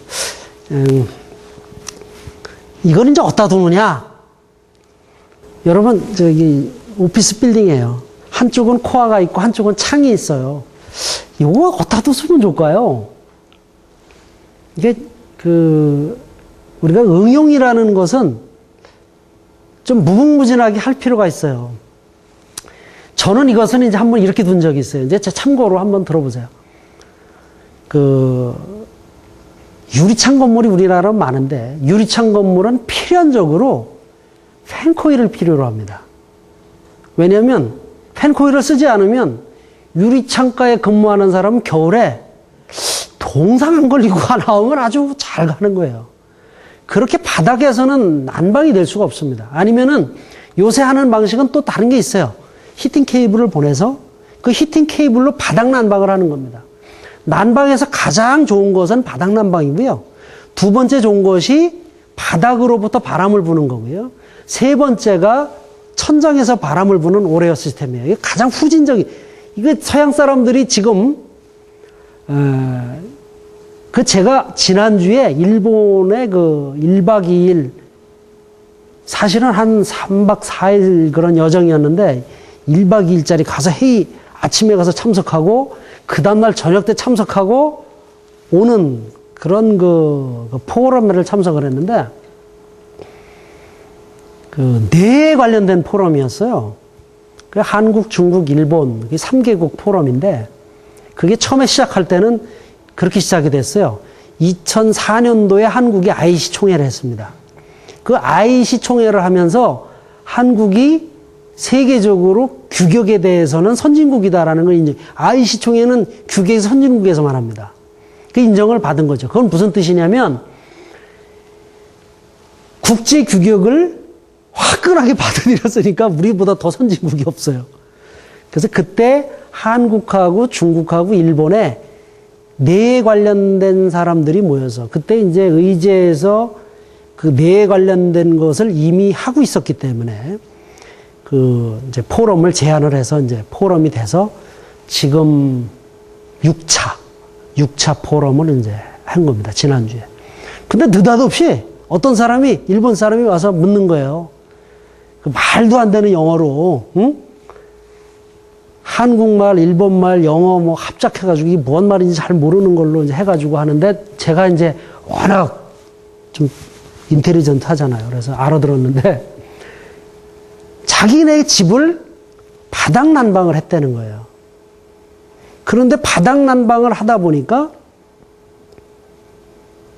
이걸 이제 어디다 두느냐? 여러분, 저기, 오피스 빌딩이에요. 한쪽은 코어가 있고 한쪽은 창이 있어요. 이거 어디다 두면 좋을까요? 이게, 우리가 응용이라는 것은 좀 무궁무진하게 할 필요가 있어요. 저는 이것은 이제 한번 이렇게 둔 적이 있어요. 이제 참고로 한번 들어보세요. 유리창 건물이 우리나라는 많은데, 유리창 건물은 필연적으로 팬코일을 필요로 합니다. 왜냐하면 팬코일을 쓰지 않으면 유리창가에 근무하는 사람은 겨울에 동상 안 걸리고 나오면 아주 잘 가는 거예요. 그렇게 바닥에서는 난방이 될 수가 없습니다. 아니면은 요새 하는 방식은 또 다른 게 있어요. 히팅 케이블을 보내서 그 히팅 케이블로 바닥 난방을 하는 겁니다. 난방에서 가장 좋은 것은 바닥 난방이고요. 두 번째 좋은 것이 바닥으로부터 바람을 부는 거고요. 세 번째가 천장에서 바람을 부는 오레어 시스템이에요. 이게 가장 후진적인, 이거 서양 사람들이 지금, 제가 지난주에 일본에 1박 2일, 사실은 한 3박 4일 그런 여정이었는데, 1박 2일짜리 가서 회의 아침에 가서 참석하고, 그 다음날 저녁 때 참석하고, 오는 그런 포럼에 참석을 했는데, 뇌에 관련된 포럼이었어요. 한국, 중국, 일본, 3개국 포럼인데, 그게 처음에 시작할 때는 그렇게 시작이 됐어요. 2004년도에 한국이 IC 총회를 했습니다. 그 IC 총회를 하면서 한국이 세계적으로 규격에 대해서는 선진국이다라는 걸 이제 IC 총회는 규격이 선진국에서만 합니다. 그 인정을 받은 거죠. 그건 무슨 뜻이냐면 국제 규격을 화끈하게 받아들였으니까 우리보다 더 선진국이 없어요. 그래서 그때 한국하고 중국하고 일본에 뇌에 관련된 사람들이 모여서 그때 이제 의제에서 그 뇌에 관련된 것을 이미 하고 있었기 때문에 이제 포럼을 제안을 해서 이제 포럼이 돼서 지금 6차 포럼을 이제 한 겁니다. 지난주에. 근데 느닷없이 어떤 사람이, 일본 사람이 와서 묻는 거예요. 그 말도 안 되는 영어로, 응? 한국말, 일본말, 영어 뭐 합작해가지고 이게 뭔 말인지 잘 모르는 걸로 이제 해가지고 하는데 제가 이제 워낙 좀 인텔리전트 하잖아요. 그래서 알아들었는데 자기네 집을 바닥 난방을 했다는 거예요. 그런데 바닥 난방을 하다 보니까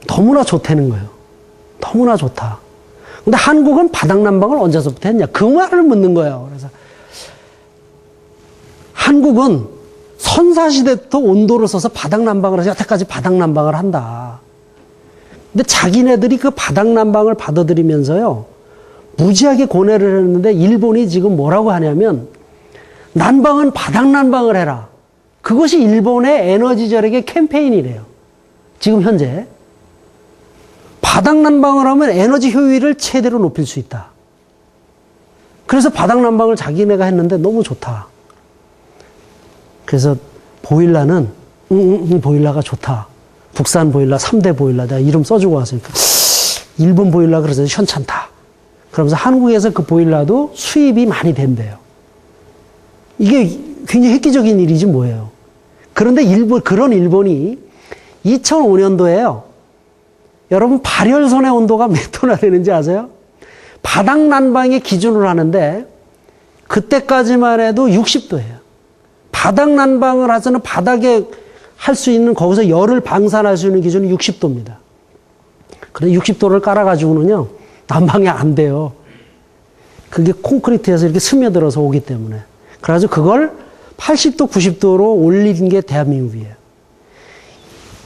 너무나 좋다는 거예요. 너무나 좋다. 근데 한국은 바닥 난방을 언제서부터 했냐? 그 말을 묻는 거예요. 그래서 한국은 선사시대부터 온도를 써서 바닥 난방을 해서 여태까지 바닥 난방을 한다. 근데 자기네들이 그 바닥 난방을 받아들이면서요, 무지하게 고뇌를 했는데 일본이 지금 뭐라고 하냐면 난방은 바닥 난방을 해라. 그것이 일본의 에너지 절약의 캠페인이래요. 지금 현재. 바닥 난방을 하면 에너지 효율을 최대로 높일 수 있다. 그래서 바닥 난방을 자기네가 했는데 너무 좋다. 그래서 보일러는 보일러가 좋다. 국산 보일러 3대 보일러 내가 이름 써주고 왔으니까 일본 보일러 그래서 현찮다. 그러면서 한국에서 그 보일러도 수입이 많이 된대요. 이게 굉장히 획기적인 일이지 뭐예요. 그런데 그런 일본이 2005년도에요. 여러분 발열선의 온도가 몇 도나 되는지 아세요? 바닥 난방의 기준으로 하는데 그때까지만 해도 60도예요. 바닥 난방을 해서는 바닥에 할 수 있는 거기서 열을 방산할 수 있는 기준은 60도입니다. 그런데 60도를 깔아가지고는요 난방이 안 돼요. 그게 콘크리트에서 이렇게 스며들어서 오기 때문에. 그래가지고 그걸 80도, 90도로 올린 게 대한민국이에요.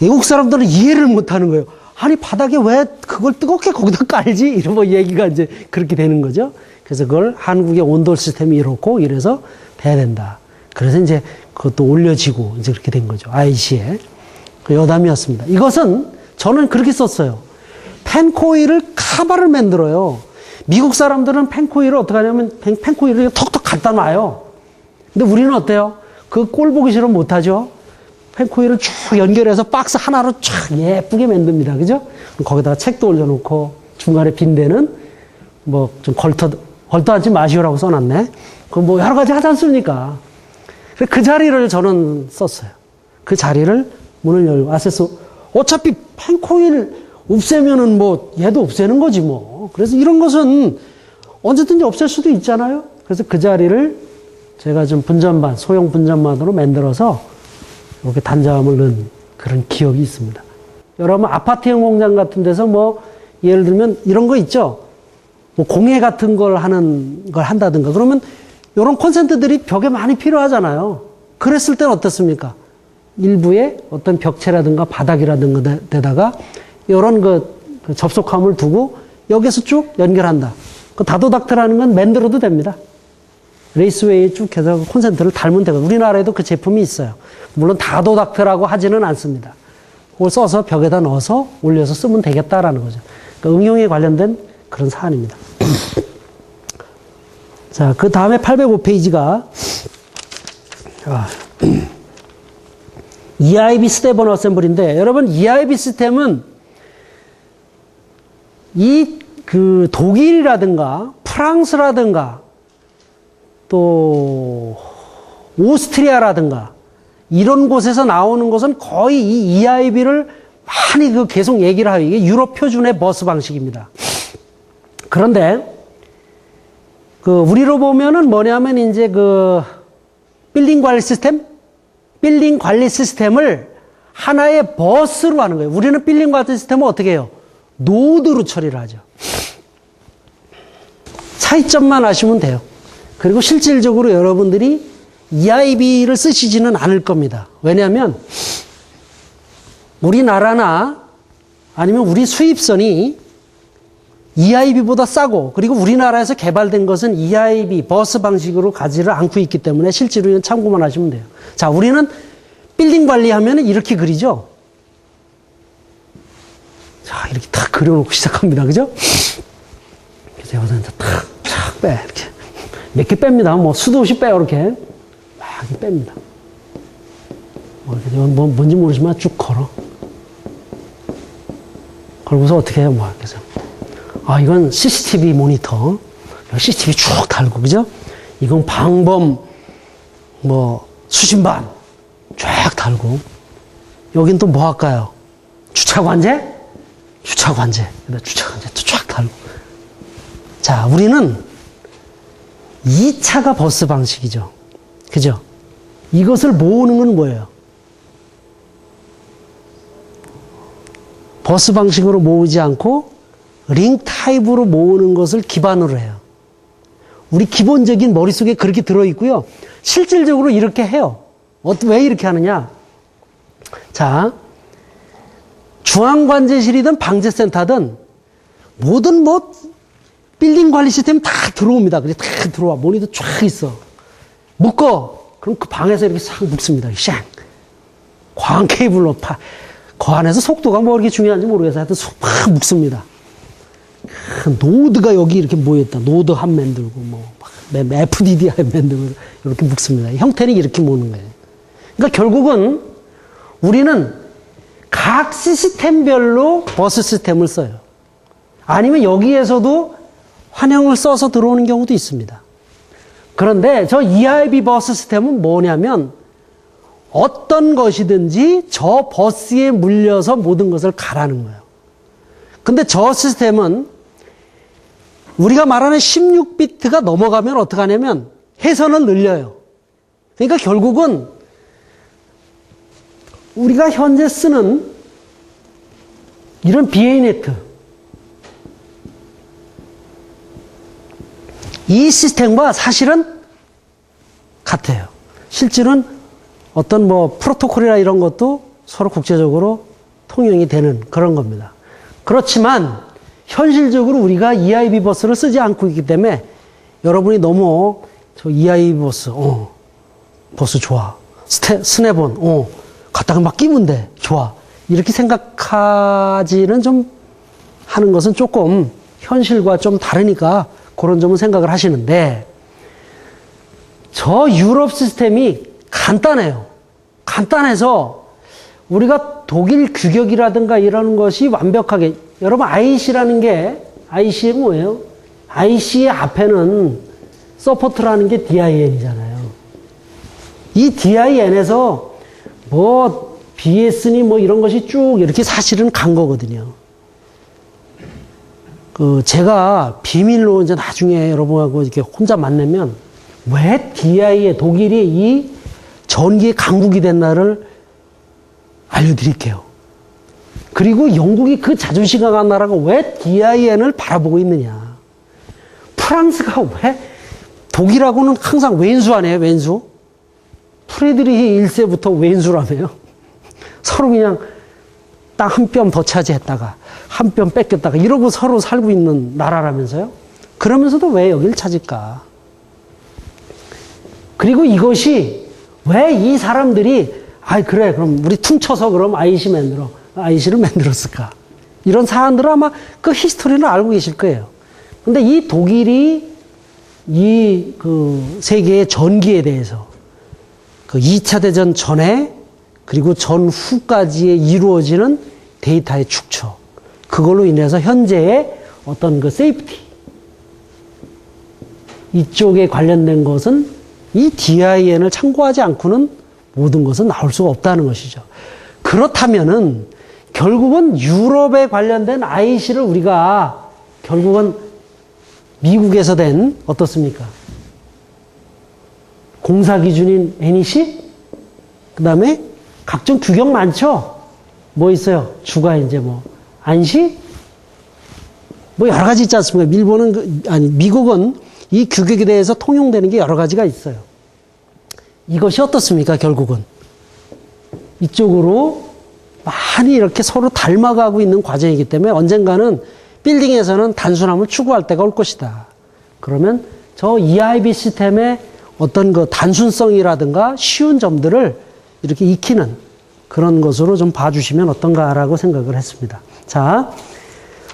외국 사람들은 이해를 못 하는 거예요. 아니, 바닥에 왜 그걸 뜨겁게 거기다 깔지? 이런 뭐 얘기가 이제 그렇게 되는 거죠. 그래서 그걸 한국의 온돌 시스템이 이렇고 이래서 돼야 된다. 그래서 이제 그것도 올려지고 이제 그렇게 된 거죠. IC에. 그 여담이었습니다. 이것은 저는 그렇게 썼어요. 펜코일을 카바를 만들어요. 미국 사람들은 펜코일을 어떻게 하냐면 펜코일을 턱턱 갖다 놔요. 근데 우리는 어때요? 그 꼴 보기 싫으면 못하죠. 펜코일을 쭉 연결해서 박스 하나로 쫙 예쁘게 만듭니다. 그죠? 거기다가 책도 올려놓고 중간에 빈 데는 뭐 좀 걸터하지 마시오라고 써놨네. 그 뭐 여러 가지 하지 않습니까? 그 자리를 저는 썼어요. 그 자리를 문을 열고 아세스 어차피 펜코일 없애면은 뭐 얘도 없애는 거지 뭐. 그래서 이런 것은 언제든지 없앨 수도 있잖아요. 그래서 그 자리를 제가 좀 분전반, 소형 분전반으로 만들어서 이렇게 단자함을 넣은 그런 기억이 있습니다. 여러분 아파트형 공장 같은 데서 뭐 예를 들면 이런 거 있죠. 뭐 공예 같은 걸 하는 걸 한다든가 그러면 이런 콘센트들이 벽에 많이 필요하잖아요. 그랬을 때는 어떻습니까? 일부에 어떤 벽체라든가 바닥이라든가 데다가 이런 그 접속함을 두고 여기서 쭉 연결한다. 그 다도닥트라는 건 만들어도 됩니다. 레이스웨이에 쭉 해서 콘센트를 달면 되고 우리나라에도 그 제품이 있어요. 물론 다도닥트라고 하지는 않습니다. 그걸 써서 벽에다 넣어서 올려서 쓰면 되겠다라는 거죠. 그러니까 응용에 관련된 그런 사안입니다. 자, 그 다음에 805페이지가 EIB 스테본 어셈블인데 여러분 EIB 시스템은 그 독일이라든가 프랑스라든가 또 오스트리아라든가 이런 곳에서 나오는 것은 거의 이 EIB를 많이 계속 얘기를 하요. 이게 유럽 표준의 버스 방식입니다. 그런데 우리로 보면은 뭐냐면 이제 빌딩 관리 시스템? 빌딩 관리 시스템을 하나의 버스로 하는 거예요. 우리는 빌딩 관리 시스템을 어떻게 해요? 노드로 처리를 하죠. 차이점만 아시면 돼요. 그리고 실질적으로 여러분들이 EIB를 쓰시지는 않을 겁니다. 왜냐하면 우리나라나 아니면 우리 수입선이 EIB보다 싸고 그리고 우리나라에서 개발된 것은 EIB 버스 방식으로 가지를 않고 있기 때문에 실제로 이건 참고만 하시면 돼요. 자, 우리는 빌딩 관리하면 이렇게 그리죠. 자, 이렇게 탁 그려놓고 시작합니다. 그죠? 그래서 여기서 이제 탁 빼. 이렇게. 몇 개 뺍니다. 뭐 수도 없이 빼요. 이렇게. 막 이렇게 뺍니다. 뭔지 모르지만 쭉 걸어. 걸고서 어떻게 해요? 뭐, 그래서. 이건 CCTV 모니터. CCTV 쭉 달고, 그죠? 이건 방범, 수신반 쫙 달고. 여긴 또 뭐 할까요? 주차관제? 주차관제. 주차관제 또 쫙 달고. 자, 우리는 2차가 버스 방식이죠. 그죠? 이것을 모으는 건 뭐예요? 버스 방식으로 모으지 않고 링 타입으로 모으는 것을 기반으로 해요. 우리 기본적인 머릿속에 그렇게 들어있고요. 실질적으로 이렇게 해요. 왜 이렇게 하느냐? 자, 중앙관제실이든 방제센터든 모든 빌딩 관리 시스템 다 들어옵니다. 그래, 다 들어와. 모니터 쫙 있어. 묶어. 그럼 그 방에서 이렇게 싹 묶습니다. 샹. 광 케이블로 그 안에서 속도가 뭐 그렇게 중요한지 모르겠어요. 하여튼 막 묶습니다. 노드가 여기 이렇게 모여있다. 노드 한 만들고, 뭐, FDD 한 만들고, 이렇게 묶습니다. 형태는 이렇게 모으는 거예요. 그러니까 결국은 우리는 각 시스템별로 버스 시스템을 써요. 아니면 여기에서도 환영을 써서 들어오는 경우도 있습니다. 그런데 저 EIB 버스 시스템은 뭐냐면 어떤 것이든지 저 버스에 물려서 모든 것을 가라는 거예요. 근데 저 시스템은 우리가 말하는 16비트가 넘어가면 어떻게 하냐면 해선을 늘려요. 그러니까 결국은 우리가 현재 쓰는 이런 BA네트 이 시스템과 사실은 같아요. 실제로는 어떤 뭐 프로토콜이나 이런 것도 서로 국제적으로 통용이 되는 그런 겁니다. 그렇지만 현실적으로 우리가 EIB 버스를 쓰지 않고 있기 때문에 여러분이 너무 저 EIB 버스, 버스 좋아. 스냅온, 갖다가 막 끼면 돼. 좋아. 이렇게 생각하지는 좀 하는 것은 조금 현실과 좀 다르니까 그런 점은 생각을 하시는데 저 유럽 시스템이 간단해요. 간단해서 우리가 독일 규격이라든가 이런 것이 완벽하게 여러분 IC라는 게 IC이 뭐예요? IC의 앞에는 서포트라는 게 DIN이잖아요. 이 DIN에서 뭐 BS니 뭐 이런 것이 쭉 이렇게 사실은 간 거거든요. 제가 비밀로 이제 나중에 여러분하고 이렇게 혼자 만나면 왜 DI에 독일이 이 전기의 강국이 된 날을 알려드릴게요. 그리고 영국이 그 자존심 강한 나라가 왜 DIN을 바라보고 있느냐. 프랑스가 왜 독일하고는 항상 왼수 아니에요, 왼수? 프레드리히 1세부터 왼수라며요. 서로 그냥 땅 한 뼘 더 차지했다가 한 뼘 뺏겼다가 이러고 서로 살고 있는 나라라면서요. 그러면서도 왜 여길 찾을까? 그리고 이것이 왜 이 사람들이 그래 그럼 우리 퉁쳐서 그럼 IC를 만들었을까? 이런 사람들은 아마 그 히스토리를 알고 계실 거예요. 근데 이 독일이 이 세계의 전기에 대해서 2차 대전 전에 그리고 전후까지에 이루어지는 데이터의 축적. 그걸로 인해서 현재의 어떤 세이프티. 이쪽에 관련된 것은 이 DIN을 참고하지 않고는 모든 것은 나올 수가 없다는 것이죠. 그렇다면은 결국은 유럽에 관련된 IC를 우리가 결국은 미국에서 된 어떻습니까? 공사 기준인 NEC? 그 다음에 각종 규격 많죠? 뭐 있어요? 주가 이제 뭐, 안시? 뭐 여러 가지 있지 않습니까? 미국은 이 규격에 대해서 통용되는 게 여러 가지가 있어요. 이것이 어떻습니까? 결국은. 이쪽으로 많이 이렇게 서로 닮아가고 있는 과정이기 때문에 언젠가는 빌딩에서는 단순함을 추구할 때가 올 것이다. 그러면 저 EIB 시스템의 어떤 단순성이라든가 쉬운 점들을 이렇게 익히는 그런 것으로 좀 봐주시면 어떤가라고 생각을 했습니다. 자,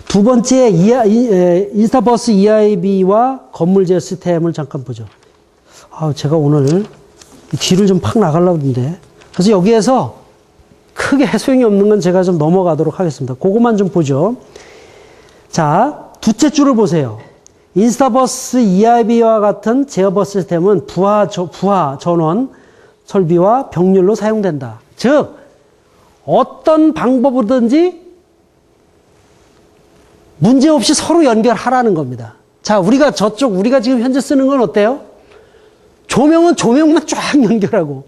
두 번째 인스타버스 EIB와 건물 제어 시스템을 잠깐 보죠. 제가 오늘 뒤를 좀 팍 나가려고 했는데 그래서 여기에서 크게 소용이 없는 건 제가 좀 넘어가도록 하겠습니다. 그것만 좀 보죠. 자, 두째 줄을 보세요. 인스타버스 EIB와 같은 제어버스 시스템은 부하 전원 설비와 병렬로 사용된다. 즉 어떤 방법으로든지 문제없이 서로 연결하라는 겁니다. 자, 우리가 지금 현재 쓰는 건 어때요? 조명은 조명만 쫙 연결하고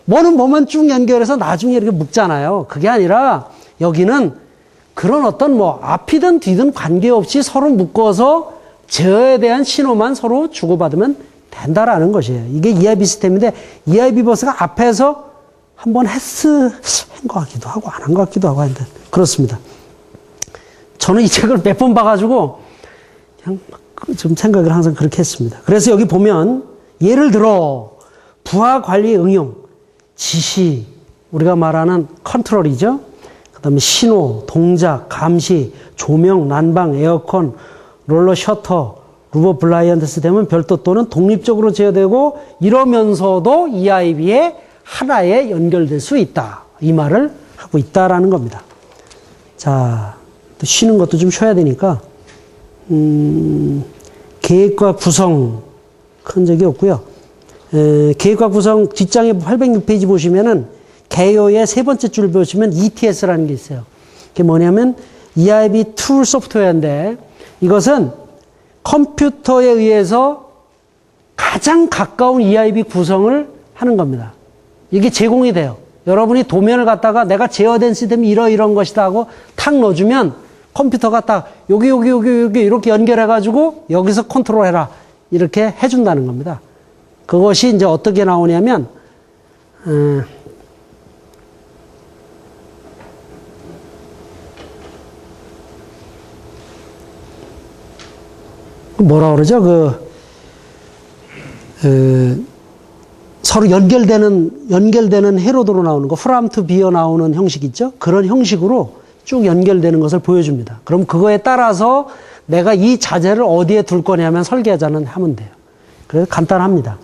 뭐는 뭐만 쭉 연결해서 나중에 이렇게 묶잖아요. 그게 아니라 여기는 그런 어떤 앞이든 뒤든 관계없이 서로 묶어서 제어에 대한 신호만 서로 주고받으면 된다라는 것이에요. 이게 EIB 시스템인데 EIB 버스가 앞에서 한번 한 것 같기도 하고 안 한 것 같기도 하고 하는데 그렇습니다. 저는 이 책을 몇 번 봐가지고 그냥 좀 생각을 항상 그렇게 했습니다. 그래서 여기 보면 예를 들어 부하 관리 응용 지시 우리가 말하는 컨트롤이죠. 그 그다음에 신호, 동작, 감시, 조명, 난방, 에어컨, 롤러 셔터, 루버 블라이언드 시스템은 별도 또는 독립적으로 제어되고 이러면서도 EIB의 하나에 연결될 수 있다. 이 말을 하고 있다라는 겁니다. 자, 또 쉬는 것도 좀 쉬어야 되니까 계획과 구성 큰 적이 없고요. 계획과 구성 뒷장에 806페이지 보시면은 개요의 세 번째 줄 보시면 ETS라는 게 있어요. 그게 뭐냐면 EIB 툴 소프트웨어인데 이것은 컴퓨터에 의해서 가장 가까운 EIB 구성을 하는 겁니다. 이게 제공이 돼요. 여러분이 도면을 갖다가 내가 제어된 시스템이 이런 것이다 하고 탁 넣어주면 컴퓨터가 딱 여기 이렇게 연결해가지고 여기서 컨트롤해라 이렇게 해준다는 겁니다. 그것이 이제 어떻게 나오냐면 뭐라 그러죠? 서로 연결되는 회로도로 나오는 거, from to be어 나오는 형식 있죠? 그런 형식으로 쭉 연결되는 것을 보여줍니다. 그럼 그거에 따라서 내가 이 자재를 어디에 둘 거냐면 설계자는 하면 돼요. 그래서 간단합니다.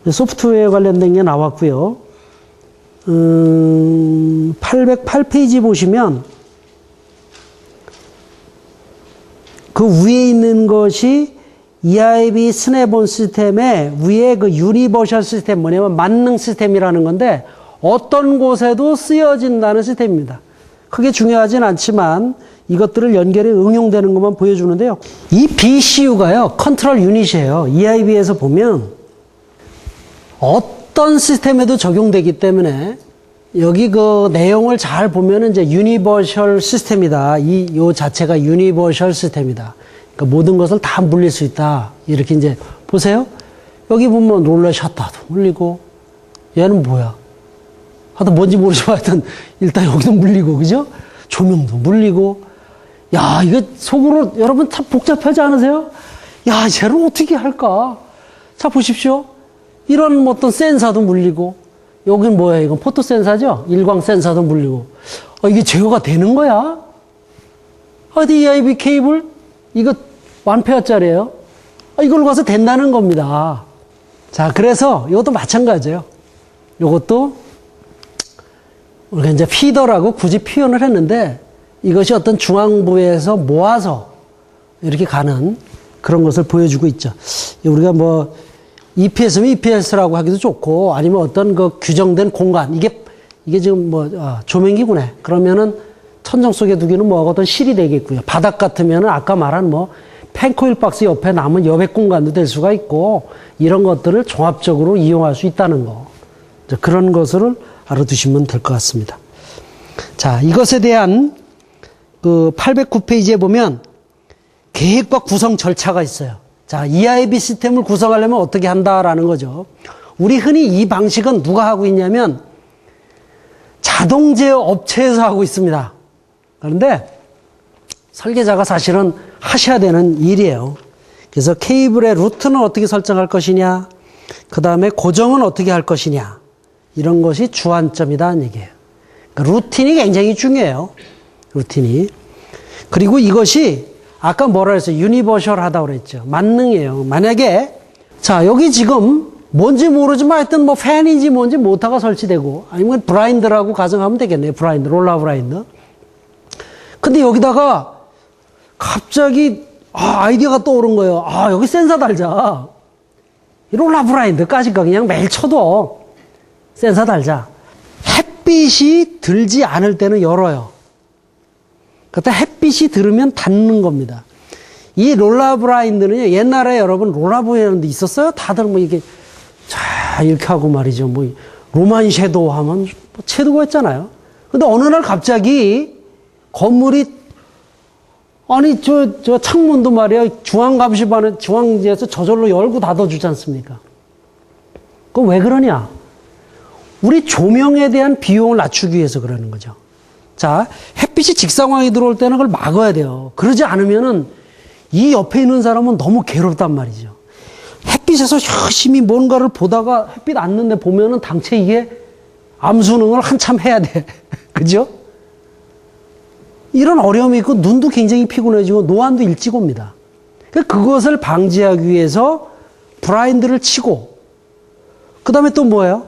소프트웨어 관련된 게 나왔고요. 808페이지 보시면 그 위에 있는 것이 EIB 스냅온 시스템의 위에 그 유니버셜 시스템 뭐냐면 만능 시스템이라는 건데 어떤 곳에도 쓰여진다는 시스템입니다. 크게 중요하진 않지만 이것들을 연결해 응용되는 것만 보여주는데요. 이 BCU가요, 컨트롤 유닛이에요. EIB에서 보면 어떤 시스템에도 적용되기 때문에 여기 그 내용을 잘 보면은 이제 유니버셜 시스템이다. 요 자체가 유니버셜 시스템이다. 그러니까 모든 것을 다 물릴 수 있다. 이렇게 이제 보세요. 여기 보면 롤러 셔터도 물리고 얘는 뭐야? 하여튼 뭔지 모르지만 하여튼 일단 여기도 물리고 그죠? 조명도 물리고 야 이거 속으로 여러분 참 복잡하지 않으세요? 야 쟤를 어떻게 할까? 자 보십시오. 이런 어떤 센서도 물리고 여긴 뭐야? 이건 포토 센서죠? 일광 센서도 물리고 이게 제어가 되는 거야? 어디 EIB 케이블 이거 1페어짜리예요. 이걸로 가서 된다는 겁니다. 자, 그래서 이것도 마찬가지예요. 이것도 우리가 이제 피더라고 굳이 표현을 했는데 이것이 어떤 중앙부에서 모아서 이렇게 가는 그런 것을 보여주고 있죠. 우리가 뭐 EPS면 EPS라고 하기도 좋고 아니면 어떤 그 규정된 공간 이게 지금 뭐 조명기구네. 그러면은 천정 속에 두기는 뭐 어떤 실이 되겠고요. 바닥 같으면은 아까 말한 뭐 펜코일 박스 옆에 남은 여백 공간도 될 수가 있고 이런 것들을 종합적으로 이용할 수 있다는 거. 그런 것을 알아두시면 될 것 같습니다. 자, 이것에 대한 그 809페이지에 보면 계획과 구성 절차가 있어요. 자, EIB 시스템을 구성하려면 어떻게 한다라는 거죠. 우리 흔히 이 방식은 누가 하고 있냐면 자동 제어 업체에서 하고 있습니다. 그런데 설계자가 사실은 하셔야 되는 일이에요. 그래서 케이블의 루트는 어떻게 설정할 것이냐, 그 다음에 고정은 어떻게 할 것이냐, 이런 것이 주안점이다는 얘기예요. 그러니까 루틴이 굉장히 중요해요. 루틴이. 그리고 이것이 아까 뭐라 했어요? 유니버셜하다고 그랬죠. 만능이에요. 만약에 자 여기 지금 뭔지 모르지만 하여튼 뭐 팬인지 뭔지 모터가 설치되고 아니면 브라인드라고 가정하면 되겠네요. 브라인드, 롤러 브라인드. 근데 여기다가 갑자기 아이디어가 떠오른 거예요. 여기 센서 달자. 롤러 브라인드까지가 그냥 매일 쳐도 센서 달자. 햇빛이 들지 않을 때는 열어요. 그때 햇빛이 들으면 닫는 겁니다. 이 롤러 브라인드는요, 옛날에 여러분 롤러 브라인드 있었어요? 다들 뭐 이게 자 이렇게 하고 말이죠. 뭐 로만 섀도우 하면 뭐 섀도우가 있잖아요. 근데 어느 날 갑자기 건물이 아니 저 창문도 말이야 중앙감시반에 중앙지에서 저절로 열고 닫아주지 않습니까? 그건 왜 그러냐? 우리 조명에 대한 비용을 낮추기 위해서 그러는 거죠. 자, 햇빛이 직사광이 들어올 때는 그걸 막아야 돼요. 그러지 않으면은 이 옆에 있는 사람은 너무 괴롭단 말이죠. 햇빛에서 열심히 뭔가를 보다가 햇빛 안 넣는데 보면은 당체 이게 암수능을 한참 해야 돼. 그죠? 이런 어려움이 있고 눈도 굉장히 피곤해지고 노안도 일찍 옵니다. 그것을 방지하기 위해서 브라인드를 치고 그 다음에 또 뭐예요?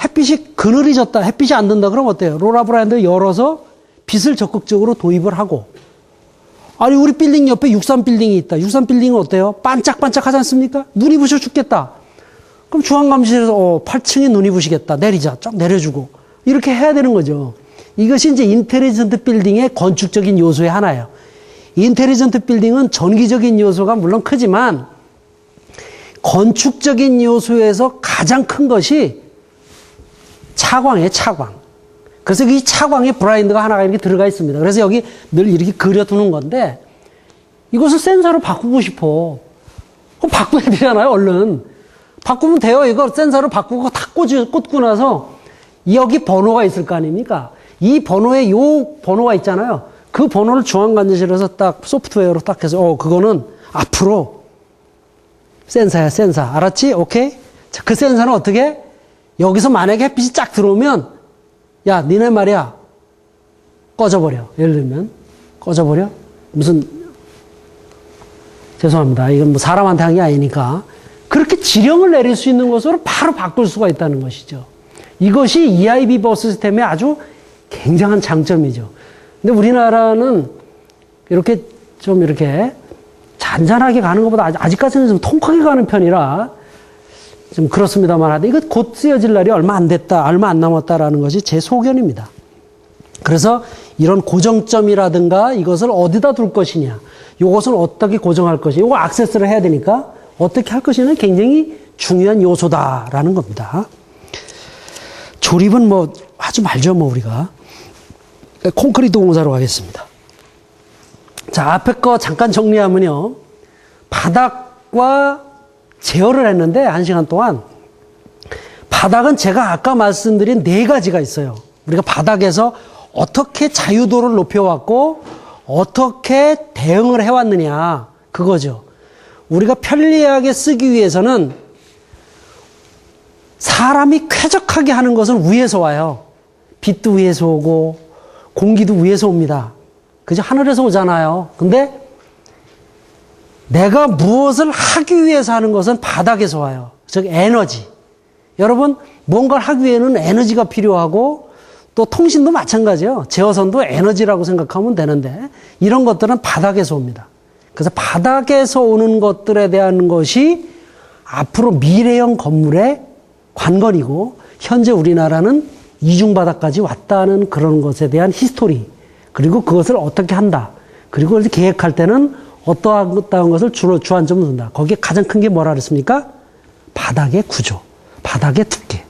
햇빛이 그늘이 졌다. 햇빛이 안 든다. 그럼 어때요? 로라 브라인드를 열어서 빛을 적극적으로 도입을 하고 아니 우리 빌딩 옆에 63 빌딩이 있다. 63 빌딩은 어때요? 반짝반짝하지 않습니까? 눈이 부셔 죽겠다. 그럼 중앙감시실에서 8층에 눈이 부시겠다. 내리자. 쫙 내려주고 이렇게 해야 되는 거죠. 이것이 이제 인텔리전트 빌딩의 건축적인 요소의 하나예요. 인텔리전트 빌딩은 전기적인 요소가 물론 크지만 건축적인 요소에서 가장 큰 것이 차광이에요, 차광. 그래서 이 차광에 브라인드가 하나가 이렇게 들어가 있습니다. 그래서 여기 늘 이렇게 그려두는 건데 이것을 센서로 바꾸고 싶어. 그럼 바꿔야 되잖아요, 얼른. 바꾸면 돼요. 이거 센서로 바꾸고 다 꽂고 나서 여기 번호가 있을 거 아닙니까? 이 번호에 요 번호가 있잖아요. 그 번호를 중앙관제실에서 딱 소프트웨어로 딱 해서 그거는 앞으로 센서야, 센서. 알았지? 오케이? 자, 그 센서는 어떻게? 여기서 만약에 햇빛이 쫙 들어오면 야, 니네 말이야. 꺼져버려. 예를 들면 꺼져버려? 무슨 죄송합니다. 이건 뭐 사람한테 한 게 아니니까 그렇게 지령을 내릴 수 있는 것으로 바로 바꿀 수가 있다는 것이죠. 이것이 EIB 버스 시스템의 아주 굉장한 장점이죠. 근데 우리나라는 이렇게 좀 이렇게 잔잔하게 가는 것보다 아직까지는 좀 통크게 가는 편이라 좀 그렇습니다만 하되 이거 곧 쓰여질 날이 얼마 안 됐다, 얼마 안 남았다라는 것이 제 소견입니다. 그래서 이런 고정점이라든가 이것을 어디다 둘 것이냐, 이것을 어떻게 고정할 것이냐, 이거 액세스를 해야 되니까 어떻게 할 것이냐는 굉장히 중요한 요소다라는 겁니다. 조립은 뭐 하지 말죠, 뭐 우리가. 콘크리트 공사로 가겠습니다. 자, 앞에 거 잠깐 정리하면요. 바닥과 제어를 했는데 1시간 동안 바닥은 제가 아까 말씀드린 4가지가 있어요. 우리가 바닥에서 어떻게 자유도를 높여왔고 어떻게 대응을 해왔느냐 그거죠. 우리가 편리하게 쓰기 위해서는 사람이 쾌적하게 하는 것은 위에서 와요. 빛도 위에서 오고 공기도 위에서 옵니다. 그죠? 하늘에서 오잖아요. 근데 내가 무엇을 하기 위해서 하는 것은 바닥에서 와요. 즉 에너지. 여러분 뭔가를 하기 위해서는 에너지가 필요하고 또 통신도 마찬가지예요. 제어선도 에너지라고 생각하면 되는데 이런 것들은 바닥에서 옵니다. 그래서 바닥에서 오는 것들에 대한 것이 앞으로 미래형 건물의 관건이고 현재 우리나라는 이중바닥까지 왔다는 그런 것에 대한 히스토리 그리고 그것을 어떻게 한다. 그리고 그걸 계획할 때는 어떠한 것을 주로 주안점을 둔다. 거기에 가장 큰 게 뭐라 그랬습니까? 바닥의 구조, 바닥의 두께.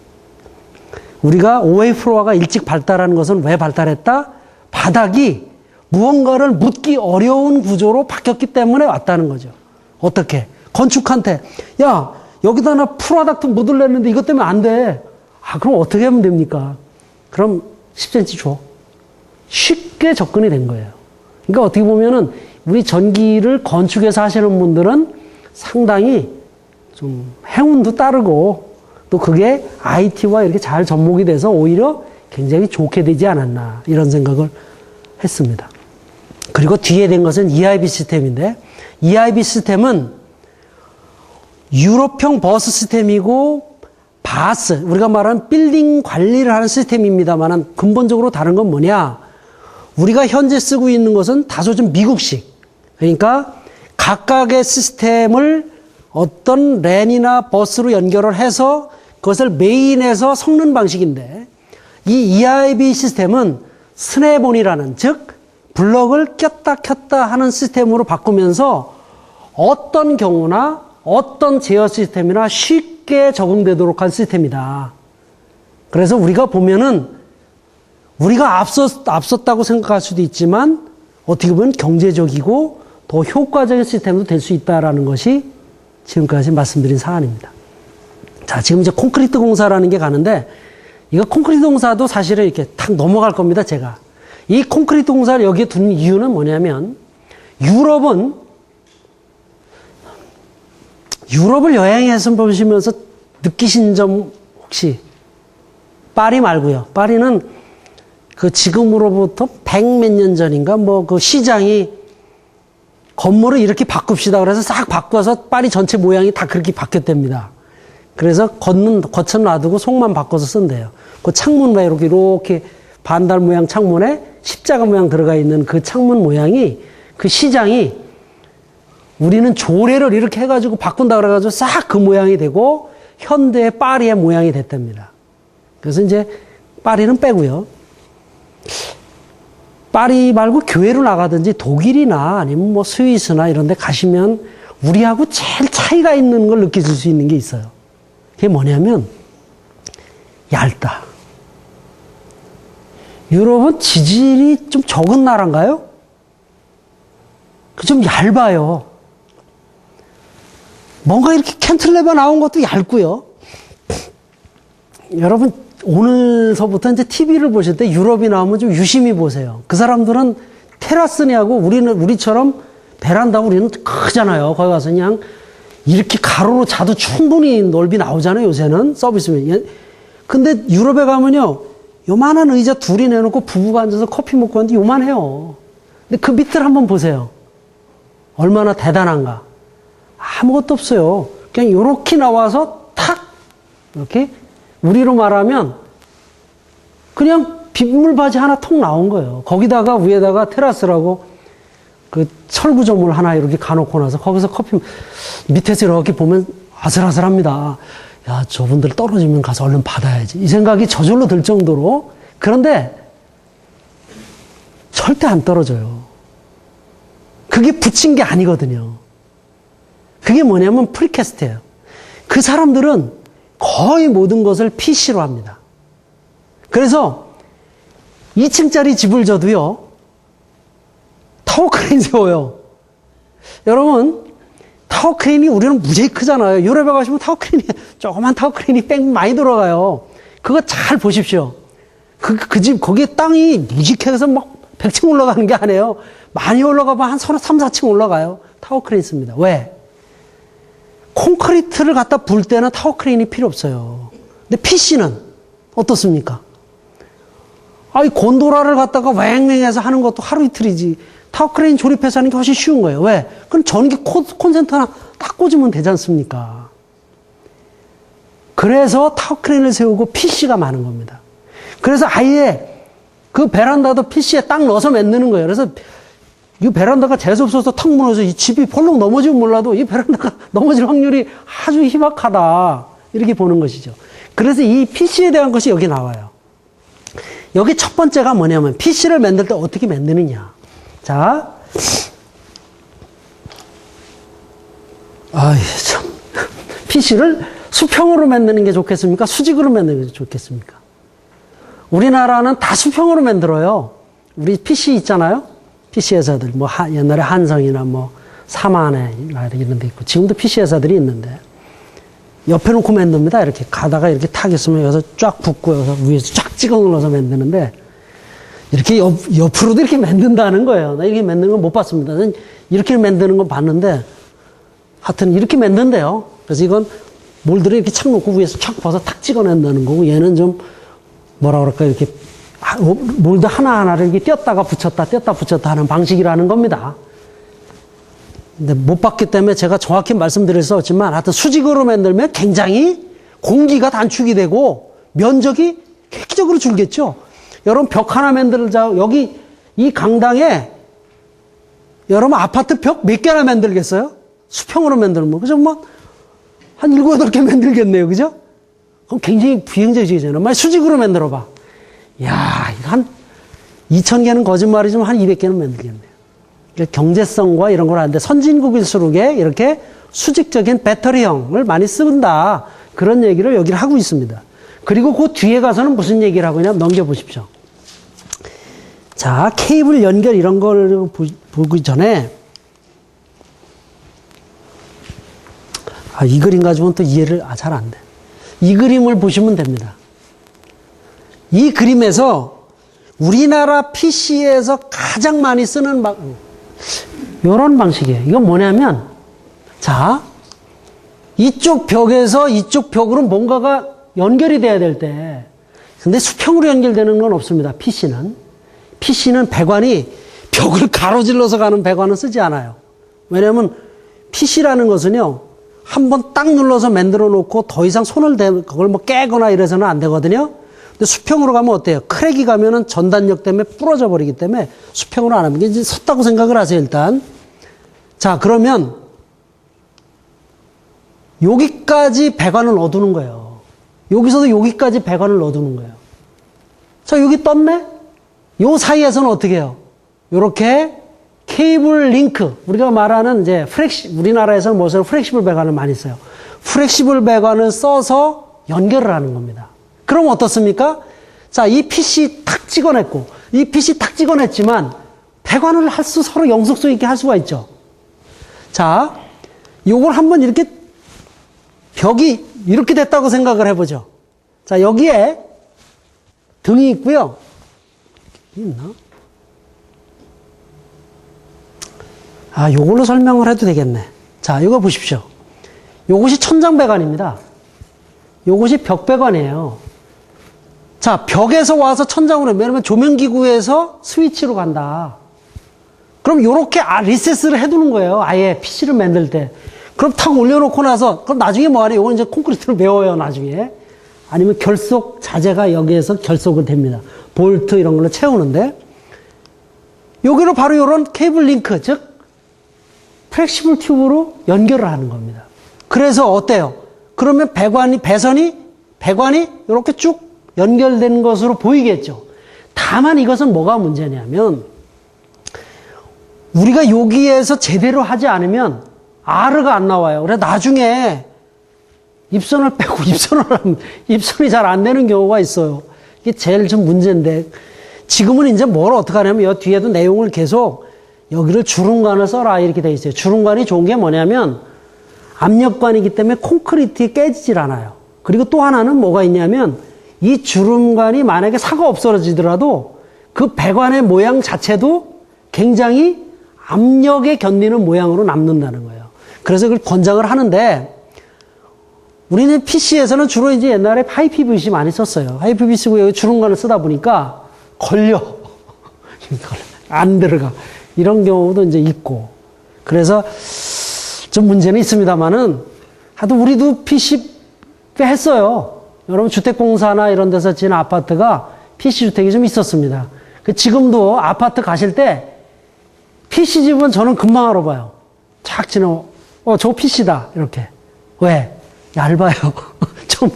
우리가 오웨이 플로어가 일찍 발달하는 것은 왜 발달했다? 바닥이 무언가를 묻기 어려운 구조로 바뀌었기 때문에 왔다는 거죠. 어떻게? 건축한테 야 여기다 나 프로다क्트 묻으려는데 이것 때문에 안 돼. 아 그럼 어떻게 하면 됩니까? 그럼 10cm 줘. 쉽게 접근이 된 거예요. 그러니까 어떻게 보면은 우리 전기를 건축에서 하시는 분들은 상당히 좀 행운도 따르고 또 그게 IT와 이렇게 잘 접목이 돼서 오히려 굉장히 좋게 되지 않았나 이런 생각을 했습니다. 그리고 뒤에 된 것은 EIB 시스템인데 EIB 시스템은 유럽형 버스 시스템이고 바스 우리가 말하는 빌딩 관리를 하는 시스템입니다만 근본적으로 다른 건 뭐냐 우리가 현재 쓰고 있는 것은 다소 좀 미국식 그러니까 각각의 시스템을 어떤 랜이나 버스로 연결을 해서 그것을 메인에서 섞는 방식인데 이 EIB 시스템은 스냅온이라는 즉 블럭을 꼈다 켰다 하는 시스템으로 바꾸면서 어떤 경우나 어떤 제어 시스템이나 쉽게 적응되도록 한 시스템이다. 그래서 우리가 보면은 우리가 앞섰다고 생각할 수도 있지만 어떻게 보면 경제적이고 더 효과적인 시스템도 될 수 있다는 것이 지금까지 말씀드린 사안입니다. 자, 지금 이제 콘크리트 공사라는 게 가는데 이거 콘크리트 공사도 사실은 이렇게 탁 넘어갈 겁니다, 제가. 이 콘크리트 공사를 여기에 둔 이유는 뭐냐면 유럽을 여행해서 보시면서 느끼신 점 혹시 파리 말고요. 파리는 그 지금으로부터 백 몇 년 전인가 뭐 그 시장이 건물을 이렇게 바꿉시다 그래서 싹 바꿔서 파리 전체 모양이 다 그렇게 바뀌었답니다. 그래서 겉은 놔두고 속만 바꿔서 쓴대요. 그 창문 왜 이렇게 반달 모양 창문에 십자가 모양 들어가 있는 그 창문 모양이 그 시장이 우리는 조례를 이렇게 해가지고 바꾼다 그래가지고 싹 그 모양이 되고 현대의 파리의 모양이 됐답니다. 그래서 이제 파리는 빼고요. 파리 말고 교회로 나가든지 독일이나 아니면 뭐 스위스나 이런 데 가시면 우리하고 제일 차이가 있는 걸 느끼실 수 있는 게 있어요. 그게 뭐냐면 얇다. 유럽은 지질이 좀 적은 나라인가요? 좀 얇아요. 뭔가 이렇게 캔틀레버 나온 것도 얇고요. 여러분 오늘서부터 이제 TV를 보실 때 유럽이 나오면 좀 유심히 보세요. 그 사람들은 테라스냐고 우리처럼 베란다 우리는 크잖아요. 거기 가서 그냥 이렇게 가로로 자도 충분히 넓이 나오잖아요. 요새는 서비스면. 근데 유럽에 가면요. 요만한 의자 둘이 내놓고 부부가 앉아서 커피 먹고 하는데 요만해요. 근데 그 밑을 한번 보세요. 얼마나 대단한가. 아무것도 없어요. 그냥 요렇게 나와서 탁 이렇게 우리로 말하면 그냥 빗물바지 하나 통 나온 거예요. 거기다가 위에다가 테라스라고 그 철구조물 하나 이렇게 가놓고 나서 거기서 커피 밑에서 이렇게 보면 아슬아슬합니다. 야, 저분들 떨어지면 가서 얼른 받아야지. 이 생각이 저절로 들 정도로. 그런데 절대 안 떨어져요. 그게 붙인 게 아니거든요. 그게 뭐냐면 프리캐스트예요. 그 사람들은 거의 모든 것을 PC로 합니다. 그래서 2층짜리 집을 져도요. 타워크레인 세워요. 여러분 타워크레인이 우리는 무지하게 크잖아요. 유럽에 가시면 타워크레인이 조그만 타워크레인이 뺑 많이 돌아가요. 그거 잘 보십시오. 그 집 거기에 땅이 무지해서 막 100층 올라가는 게 아니에요. 많이 올라가면 한 3, 4층 올라가요. 타워크레인 씁니다. 왜? 콘크리트를 갖다 불 때는 타워크레인이 필요 없어요. 근데 PC는 어떻습니까? 아이 곤도라를 갖다가 왱왱해서 하는 것도 하루 이틀이지. 타워크레인 조립해서 하는 게 훨씬 쉬운 거예요. 왜? 그럼 전기 콘센트 하나 딱 꽂으면 되지 않습니까? 그래서 타워크레인을 세우고 PC가 많은 겁니다. 그래서 아예 그 베란다도 PC에 딱 넣어서 만드는 거예요. 그래서 이 베란다가 재수없어서 탁 무너져 이 집이 펄럭 넘어지면 몰라도 이 베란다가 넘어질 확률이 아주 희박하다. 이렇게 보는 것이죠. 그래서 이 PC에 대한 것이 여기 나와요. 여기 첫 번째가 뭐냐면 PC를 만들 때 어떻게 만드느냐. 자, 아이 참, PC를 수평으로 만드는 게 좋겠습니까? 수직으로 만드는 게 좋겠습니까? 우리나라는 다 수평으로 만들어요. 우리 PC 있잖아요. PC 회사들, 뭐 옛날에 한성이나 뭐 사만에 이런 데 있고 지금도 PC 회사들이 있는데 옆에 놓고 만듭니다. 이렇게 가다가 이렇게 탁 있으면 여기서 쫙 붙고 여기서 위에서 쫙 찍어 눌러서 만드는데 이렇게 옆으로도 이렇게 만든다는 거예요. 나 이렇게 만드는 건 못 봤습니다. 이렇게 만드는 건 봤는데 하여튼 이렇게 만든대요. 그래서 이건 몰드를 이렇게 착 놓고 위에서 착 벗어 탁 찍어낸다는 거고 얘는 좀 뭐라 그럴까 이렇게 몰드 하나하나를 이렇게 띄었다 붙였다 하는 방식이라는 겁니다. 근데 못 봤기 때문에 제가 정확히 말씀드릴 수 없지만 하여튼 수직으로 만들면 굉장히 공기가 단축이 되고 면적이 획기적으로 줄겠죠. 여러분 벽 하나 만들자 여기 이 강당에 여러분 아파트 벽 몇 개나 만들겠어요? 수평으로 만들면 그죠? 뭐 한 7, 8개 만들겠네요. 그죠? 그럼 굉장히 비행적이잖아요. 만약 수직으로 만들어 봐. 야, 이거 한 2,000개는 거짓말이지만 한 200개는 만들겠네요. 경제성과 이런 걸 하는데 선진국일수록 이렇게 수직적인 배터리형을 많이 쓴다. 그런 얘기를 여기를 하고 있습니다. 그리고 그 뒤에 가서는 무슨 얘기를 하고 있냐면 넘겨보십시오. 자, 케이블 연결 이런 걸 보기 전에 이 그림 가지고는 또 이해를 잘 안 돼. 이 그림을 보시면 됩니다. 이 그림에서 우리나라 PC에서 가장 많이 쓰는 이런 방식이에요. 이건 뭐냐면 자 이쪽 벽에서 이쪽 벽으로 뭔가가 연결이 돼야 될 때 근데 수평으로 연결되는 건 없습니다. PC는 PC는 배관이 벽을 가로질러서 가는 배관은 쓰지 않아요. 왜냐하면 PC라는 것은요, 한번 딱 눌러서 만들어 놓고 더 이상 손을 대, 그걸 뭐 깨거나 이래서는 안 되거든요. 근데 수평으로 가면 어때요? 크랙이 가면은 전단력 때문에 부러져 버리기 때문에 수평으로 안 하면 이제 섰다고 생각을 하세요, 일단. 자, 그러면 여기까지 배관을 넣어두는 거예요. 여기서도 여기까지 배관을 넣어두는 거예요. 자, 여기 떴네? 요 사이에서는 어떻게 해요? 요렇게 케이블 링크, 우리가 말하는 이제 우리나라에서는 무엇을 프렉시블 배관을 많이 써요. 프렉시블 배관을 써서 연결을 하는 겁니다. 그럼 어떻습니까? 자, 이 PC 탁 찍어냈고, 이 PC 탁 찍어냈지만, 배관을 서로 영속성 있게 할 수가 있죠. 자, 요걸 한번 이렇게, 벽이 이렇게 됐다고 생각을 해보죠. 자, 여기에 등이 있고요. 있나? 아, 요걸로 설명을 해도 되겠네. 자, 이거 보십시오. 요것이 천장배관입니다. 요것이 벽배관이에요. 자, 벽에서 와서 천장으로, 왜냐면 조명기구에서 스위치로 간다. 그럼 요렇게 리셋을 해두는 거예요. 아예 PC를 만들 때. 그럼 탁 올려놓고 나서, 그럼 나중에 뭐하냐? 요건 이제 콘크리트를 메워요, 나중에. 아니면 결속 자재가 여기에서 결속을 됩니다. 볼트 이런 걸로 채우는데, 여기로 바로 요런 케이블 링크, 즉, 플렉시블 튜브로 연결을 하는 겁니다. 그래서 어때요? 그러면 배관이 이렇게 쭉 연결된 것으로 보이겠죠. 다만 이것은 뭐가 문제냐면, 우리가 여기에서 제대로 하지 않으면 R가 안 나와요. 그래서 나중에 입선을 빼고 입선을 하면 입선이 잘 안 되는 경우가 있어요. 이게 제일 좀 문제인데, 지금은 이제 뭘 어떻게 하냐면, 여 뒤에도 내용을 계속 여기를 주름관을 써라 이렇게 돼 있어요. 주름관이 좋은 게 뭐냐면 압력관이기 때문에 콘크리트에 깨지질 않아요. 그리고 또 하나는 뭐가 있냐면 이 주름관이 만약에 사가 없어지더라도 그 배관의 모양 자체도 굉장히 압력에 견디는 모양으로 남는다는 거예요. 그래서 그걸 권장을 하는데, 우리는 PC에서는 주로 이제 옛날에 하이 PVC 많이 썼어요. 하이 PVC고 여기 주름관을 쓰다 보니까 걸려. 안 들어가. 이런 경우도 이제 있고. 그래서 좀 문제는 있습니다만은, 하도 우리도 PC 했어요. 여러분 주택공사나 이런 데서 지은 아파트가 PC주택이 좀 있었습니다. 지금도 아파트 가실 때 PC집은 저는 금방 알아봐요. 착 지나, 저 PC다. 이렇게. 왜? 얇아요. 좀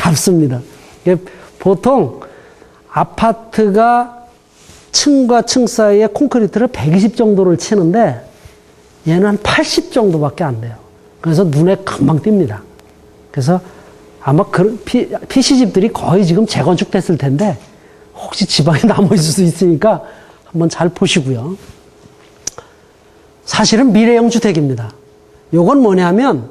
얇습니다. 보통 아파트가 층과 층 사이에 콘크리트를 120 정도를 치는데 얘는 한 80 정도밖에 안 돼요. 그래서 눈에 금방 띕니다. 그래서 아마 PC집들이 거의 지금 재건축됐을 텐데 혹시 지방에 남아있을 수 있으니까 한번 잘 보시고요. 사실은 미래형 주택입니다. 요건 뭐냐면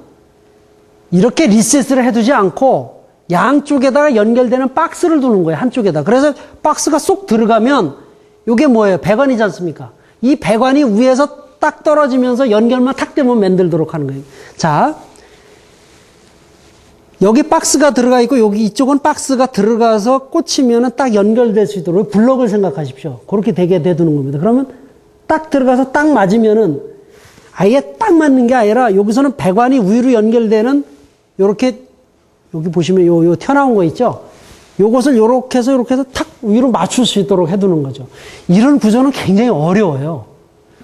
이렇게 리셋을 해두지 않고 양쪽에다가 연결되는 박스를 두는 거예요. 한쪽에다. 그래서 박스가 쏙 들어가면 이게 뭐예요? 배관이지 않습니까? 이 배관이 위에서 딱 떨어지면서 연결만 탁 되면 만들도록 하는 거예요. 자, 여기 박스가 들어가 있고 여기 이쪽은 박스가 들어가서 꽂히면은 딱 연결될 수 있도록 블럭을 생각하십시오. 그렇게 되게 되두는 겁니다. 그러면 딱 들어가서 딱 맞으면은 아예 딱 맞는 게 아니라 여기서는 배관이 위로 연결되는 요렇게 여기 보시면 요 튀어나온 거 있죠? 요것을 요렇게 해서 탁 위로 맞출 수 있도록 해두는 거죠. 이런 구조는 굉장히 어려워요.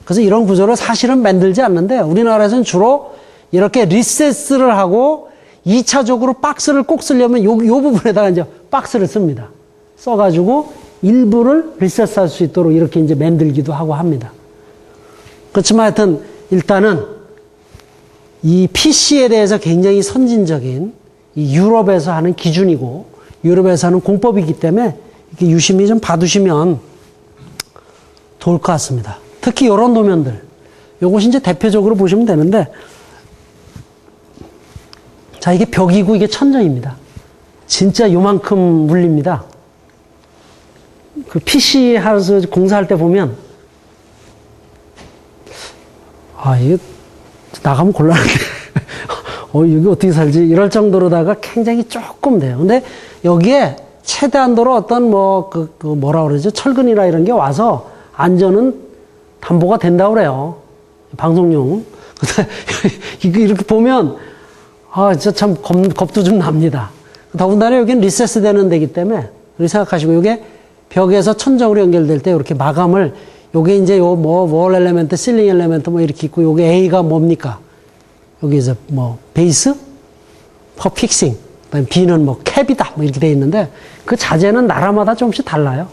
그래서 이런 구조를 사실은 만들지 않는데 우리나라에서는 주로 이렇게 리셋을 하고 2차적으로 박스를 꼭 쓰려면 요 부분에다가 이제 박스를 씁니다. 써가지고 일부를 리셋할 수 있도록 이렇게 이제 만들기도 하고 합니다. 그렇지만 하여튼 일단은 이 PC에 대해서 굉장히 선진적인 이 유럽에서 하는 기준이고 유럽에서 하는 공법이기 때문에 이렇게 유심히 좀 봐두시면 좋을 것 같습니다. 특히 이런 도면들. 요것이 이제 대표적으로 보시면 되는데, 자, 이게 벽이고 이게 천정입니다. 진짜 요만큼 물립니다. 그 PC 하우스 공사할 때 보면, 아, 이게 나가면 곤란한데. 여기 어떻게 살지? 이럴 정도로다가 굉장히 조금 돼요. 근데 여기에 최대한도로 어떤 뭐라 그러죠? 철근이나 이런 게 와서 안전은 담보가 된다고 그래요. 방송용. 근데 이렇게 보면, 진짜 참 겁도 좀 납니다. 더군다나 여기는 리세스 되는 데기 때문에, 우리 생각하시고, 이게 벽에서 천정으로 연결될 때 이렇게 마감을, 요게 이제 월 엘레멘트, 실링 엘레멘트 이렇게 있고, 요게 A가 뭡니까? 여기 이제 베이스? 퍼 픽싱. 그다음에 B는 캡이다. 이렇게 돼 있는데, 그 자재는 나라마다 조금씩 달라요.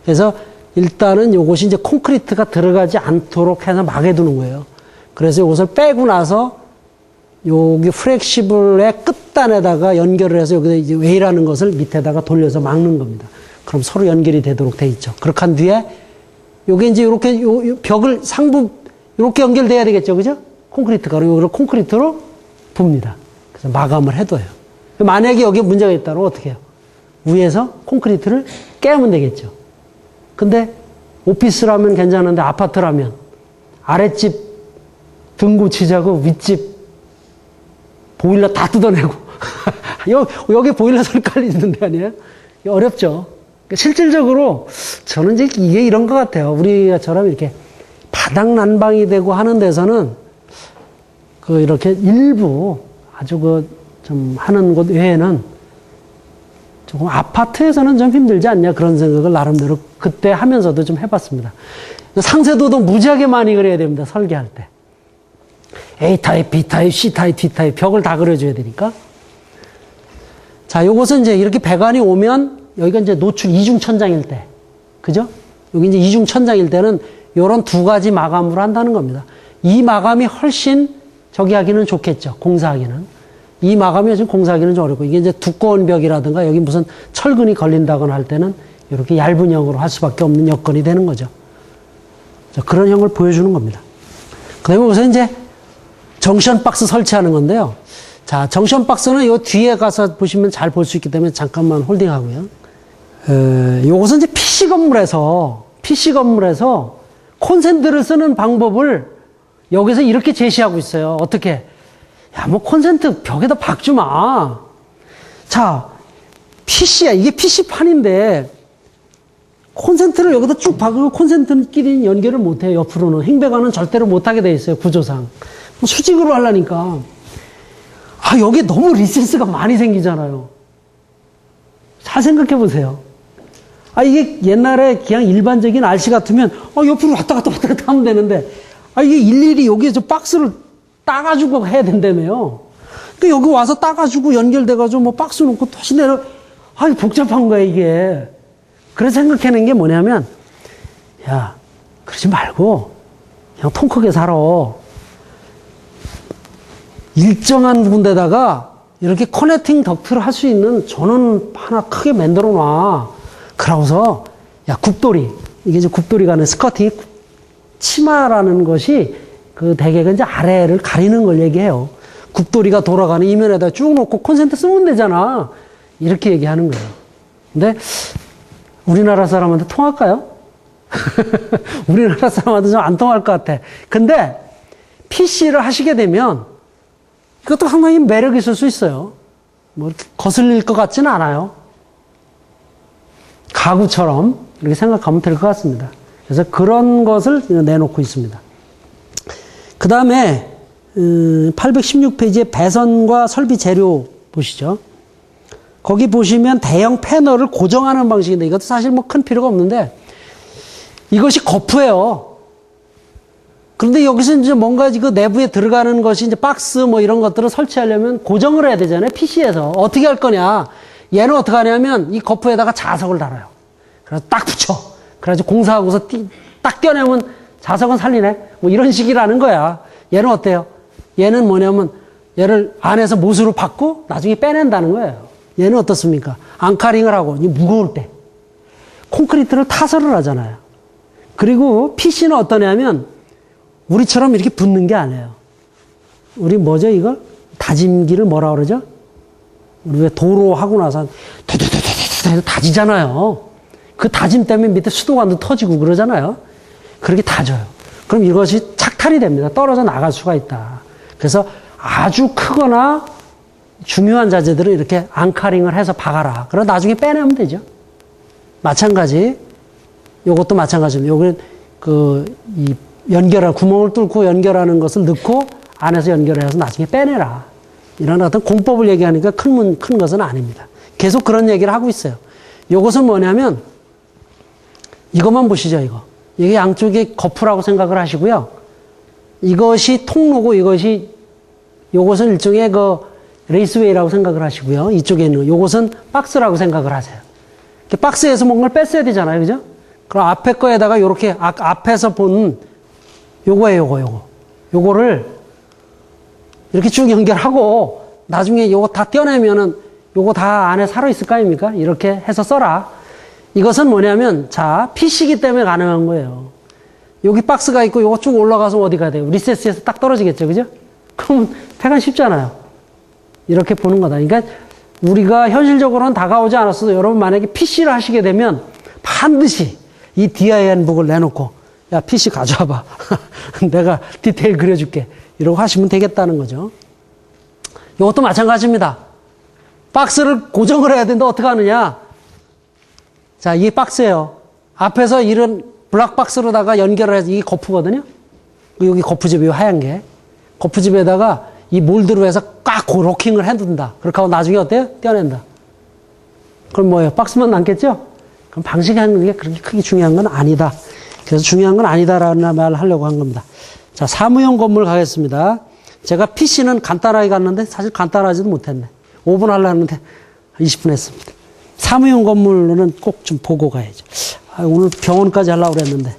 그래서 일단은 요것이 이제 콘크리트가 들어가지 않도록 해서 막아두는 거예요. 그래서 요것을 빼고 나서 여기 플렉시블의 끝단에다가 연결을 해서 여기다 이제 웨이라는 것을 밑에다가 돌려서 막는 겁니다. 그럼 서로 연결이 되도록 돼 있죠. 그렇게 한 뒤에 요게 이제 요렇게 요 벽을 상부 요렇게 연결돼야 되겠죠. 그죠? 콘크리트가. 그리고 이걸 콘크리트로 붑니다. 그래서 마감을 해둬요. 만약에 여기에 문제가 있다면 어떻게 해요? 위에서 콘크리트를 깨면 되겠죠. 근데 오피스라면 괜찮은데 아파트라면 아랫집 등 고치자고 윗집 보일러 다 뜯어내고 여기 보일러 소리 깔리는 데 아니에요? 어렵죠. 실질적으로 저는 이제 이게 이런 것 같아요. 우리처럼 이렇게 바닥 난방이 되고 하는 데서는 이렇게 일부 아주 좀 하는 곳 외에는 조금 아파트에서는 좀 힘들지 않냐 그런 생각을 나름대로 그때 하면서도 좀 해봤습니다. 상세도도 무지하게 많이 그려야 됩니다. 설계할 때. A타입, B타입, C타입, D타입 벽을 다 그려줘야 되니까. 자, 요것은 이제 이렇게 배관이 오면 여기가 이제 노출 이중천장일 때. 그죠? 여기 이제 이중천장일 때는 요런 두 가지 마감으로 한다는 겁니다. 이 마감이 훨씬 저기 하기는 좋겠죠. 공사하기는. 이 마감이 지금 공사하기는 좀 어렵고, 이게 이제 두꺼운 벽이라든가 여기 무슨 철근이 걸린다거나 할 때는 이렇게 얇은 형으로 할 수밖에 없는 여건이 되는 거죠. 자, 그런 형을 보여주는 겁니다. 그 다음에 우선 이제 정션 박스 설치하는 건데요. 자, 정션 박스는 요 뒤에 가서 보시면 잘 볼 수 있기 때문에 잠깐만 홀딩 하고요. 요것은 이제 PC 건물에서 콘센트를 쓰는 방법을 여기서 이렇게 제시하고 있어요. 어떻게? 야, 콘센트 벽에다 박지 마. 자, PC야. 이게 PC판인데, 콘센트를 여기다 쭉 박으면 콘센트끼리 연결을 못해요. 옆으로는. 행배관은 절대로 못하게 돼 있어요. 구조상. 수직으로 하려니까. 여기에 너무 리센스가 많이 생기잖아요. 잘 생각해 보세요. 이게 옛날에 그냥 일반적인 RC 같으면, 옆으로 왔다 갔다 하면 되는데, 이게 일일이 여기에 저 박스를 따가지고 해야 된다며요. 그러니까 여기 와서 따가지고 연결돼가지고 박스 놓고 다시 복잡한 거야, 이게. 그래서 생각해낸 게 뭐냐면, 야, 그러지 말고, 그냥 통 크게 살아. 일정한 군데다가 이렇게 커넥팅 덕트를 할 수 있는 전원 하나 크게 만들어 놔. 그러고서, 야, 굽돌이. 이게 이제 굽돌이가 하는 스커팅, 치마라는 것이 대개가 이제 아래를 가리는 걸 얘기해요. 굽돌이가 돌아가는 이면에다 쭉 놓고 콘센트 쓰면 되잖아. 이렇게 얘기하는 거예요. 근데 우리나라 사람한테 통할까요? 우리나라 사람한테 좀 안 통할 것 같아. 근데 PC를 하시게 되면 이것도 상당히 매력 있을 수 있어요. 이렇게 거슬릴 것 같지는 않아요. 가구처럼 이렇게 생각하면 될 것 같습니다. 그래서 그런 것을 내놓고 있습니다. 그 다음에 816페이지에 배선과 설비 재료 보시죠. 거기 보시면 대형 패널을 고정하는 방식인데 이것도 사실 큰 필요가 없는데 이것이 거프예요. 그런데 여기서 이제 뭔가 그 내부에 들어가는 것이 이제 박스 이런 것들을 설치하려면 고정을 해야 되잖아요. PC에서. 어떻게 할 거냐. 얘는 어떻게 하냐면 이 거프에다가 자석을 달아요. 그래서 딱 붙여. 그래가지고 공사하고서 딱 떼어내면 자석은 살리네. 이런 식이라는 거야. 얘는 어때요? 얘는 뭐냐면 얘를 안에서 못으로 받고 나중에 빼낸다는 거예요. 얘는 어떻습니까? 앙카링을 하고 무거울 때 콘크리트를 타설을 하잖아요. 그리고 PC는 어떠냐면 우리처럼 이렇게 붙는 게 아니에요. 우리 뭐죠 이걸? 다짐기를 뭐라 그러죠? 우리 왜 도로 하고 나서 해서 다지잖아요. 그 다짐 때문에 밑에 수도관도 터지고 그러잖아요. 그렇게 다져요. 그럼 이것이 착탈이 됩니다. 떨어져 나갈 수가 있다. 그래서 아주 크거나 중요한 자재들은 이렇게 앙카링을 해서 박아라. 그럼 나중에 빼내면 되죠. 마찬가지. 요것도 마찬가지입니다. 요거는 이 연결할, 구멍을 뚫고 연결하는 것을 넣고 안에서 연결해서 나중에 빼내라. 이런 어떤 공법을 얘기하니까 큰 것은 아닙니다. 계속 그런 얘기를 하고 있어요. 요것은 뭐냐면, 이것만 보시죠, 이거. 이게 양쪽에 거푸라고 생각을 하시고요. 이것이 통로고 요것은 일종의 레이스웨이라고 생각을 하시고요. 이쪽에 있는 요것은 박스라고 생각을 하세요. 박스에서 뭔가를 뺐어야 되잖아요. 그죠? 그럼 앞에 거에다가 요렇게 앞에서 본 요거예요, 요거를 이렇게 쭉 연결하고 나중에 요거 다 떼어내면은 요거 다 안에 살아있을 거 아닙니까? 이렇게 해서 써라. 이것은 뭐냐면, 자, PC이기 때문에 가능한 거예요. 여기 박스가 있고 요거 쭉 올라가서 어디 가야 돼요? 리세스에서 딱 떨어지겠죠. 그죠? 그럼 태간 쉽잖아요. 이렇게 보는 거다. 그러니까 우리가 현실적으로는 다가오지 않았어도 여러분 만약에 PC를 하시게 되면 반드시 이 DIN북을 내놓고 야, PC 가져와봐. 내가 디테일 그려줄게. 이러고 하시면 되겠다는 거죠. 이것도 마찬가지입니다. 박스를 고정을 해야 되는데 어떻게 하느냐. 자, 이게 박스예요. 앞에서 이런 블락박스로다가 연결을 해서 이게 거푸거든요. 여기 거푸집이에요, 하얀 게. 거푸집에다가 이 몰드로 해서 꽉 로킹을 해둔다. 그렇게 하고 나중에 어때요? 떼어낸다. 그럼 뭐예요? 박스만 남겠죠? 그럼 방식이 하는 게 그렇게 크게 중요한 건 아니다. 그래서 중요한 건 아니다라는 말을 하려고 한 겁니다. 자, 사무용 건물 가겠습니다. 제가 PC는 간단하게 갔는데 사실 간단하지도 못했네. 5분 하려고 했는데 20분 했습니다. 사무용 건물로는 꼭 좀 보고 가야죠. 오늘 병원까지 하려고 그랬는데.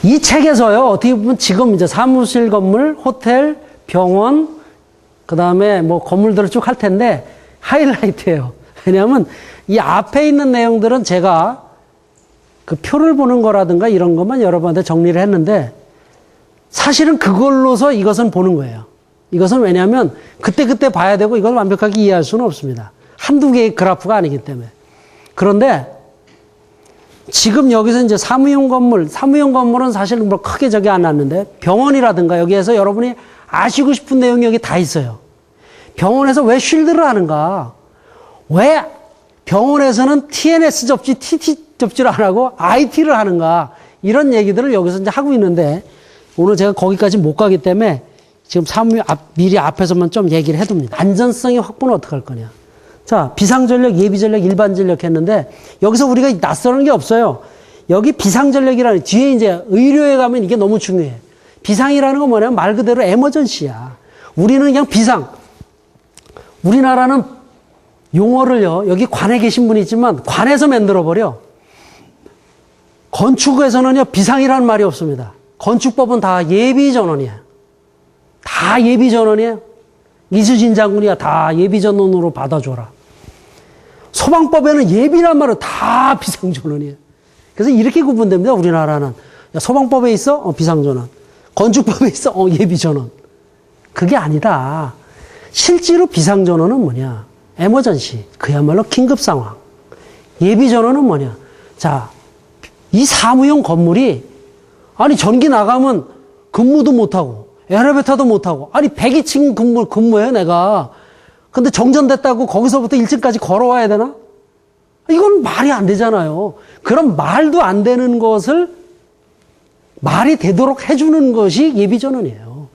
이 책에서요, 어떻게 보면 지금 이제 사무실 건물, 호텔, 병원, 그 다음에 뭐 건물들을 쭉 할 텐데, 하이라이트예요. 왜냐하면 이 앞에 있는 내용들은 제가 그 표를 보는 거라든가 이런 것만 여러분한테 정리를 했는데, 사실은 그걸로서 이것은 보는 거예요. 이것은 왜냐하면 그때그때 봐야 되고 이걸 완벽하게 이해할 수는 없습니다. 한두 개의 그래프가 아니기 때문에. 그런데 지금 여기서 이제 사무용 건물은 사실 뭐 크게 저기 안 났는데 병원이라든가 여기에서 여러분이 아시고 싶은 내용이 여기 다 있어요. 병원에서 왜 쉴드를 하는가? 왜 병원에서는 TNS 접지, TT 접지를 안 하고 IT를 하는가? 이런 얘기들을 여기서 이제 하고 있는데 오늘 제가 거기까지 못 가기 때문에 지금 미리 앞에서만 좀 얘기를 해둡니다. 안전성의 확보는 어떻게 할 거냐. 자, 비상전력, 예비전력, 일반전력 했는데 여기서 우리가 낯서는 게 없어요. 여기 비상전력이라는 뒤에 이제 의료에 가면 이게 너무 중요해. 비상이라는 건 뭐냐면 말 그대로 에머전시야. 우리는 그냥 비상. 우리나라는 용어를요, 여기 관에 계신 분이 있지만 관에서 만들어버려. 건축에서는요, 비상이라는 말이 없습니다. 건축법은 다 예비전원이야. 다 예비전원이에요. 이수진 장군이야. 다 예비전원으로 받아줘라. 소방법에는 예비란 말은 다 비상전원이에요. 그래서 이렇게 구분됩니다. 우리나라는. 야, 소방법에 있어? 비상전원. 건축법에 있어? 예비전원. 그게 아니다. 실제로 비상전원은 뭐냐? 에머전시. 그야말로 긴급상황. 예비전원은 뭐냐? 자, 이 사무용 건물이 아니 전기 나가면 근무도 못하고 엘리베이터도 못하고 아니 102층 근무해요 내가. 근데 정전됐다고 거기서부터 1층까지 걸어와야 되나? 이건 말이 안 되잖아요. 그럼 말도 안 되는 것을 말이 되도록 해주는 것이 예비전원이에요.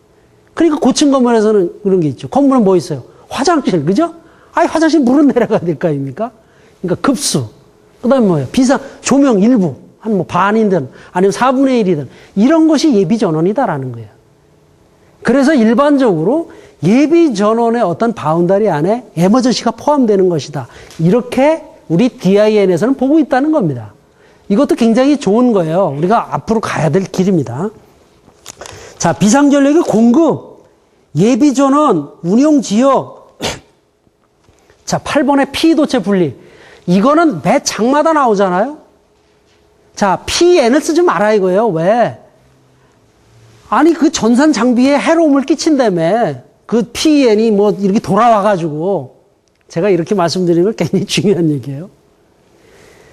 그러니까 고층 건물에서는 그런 게 있죠. 건물은 뭐 있어요? 화장실, 그죠? 아니 화장실 물은 내려가야 될 거 아닙니까? 그러니까 급수. 그 다음에 뭐예요? 비상, 조명 일부. 한 뭐 반이든 아니면 4분의 1이든 이런 것이 예비전원이다라는 거예요. 그래서 일반적으로 예비전원의 어떤 바운더리 안에 에머전시가 포함되는 것이다. 이렇게 우리 DIN에서는 보고 있다는 겁니다. 이것도 굉장히 좋은 거예요. 우리가 앞으로 가야 될 길입니다. 자, 비상전력의 공급, 예비전원, 운용지역. 자, 8번의 P도체 분리. 이거는 매 장마다 나오잖아요. 자, PN을 쓰지 마라 이거예요. 왜? 아니, 그 전산 장비에 해로움을 끼친다며. 그 PN이 뭐 이렇게 돌아와가지고. 제가 이렇게 말씀드리는 건 굉장히 중요한 얘기예요.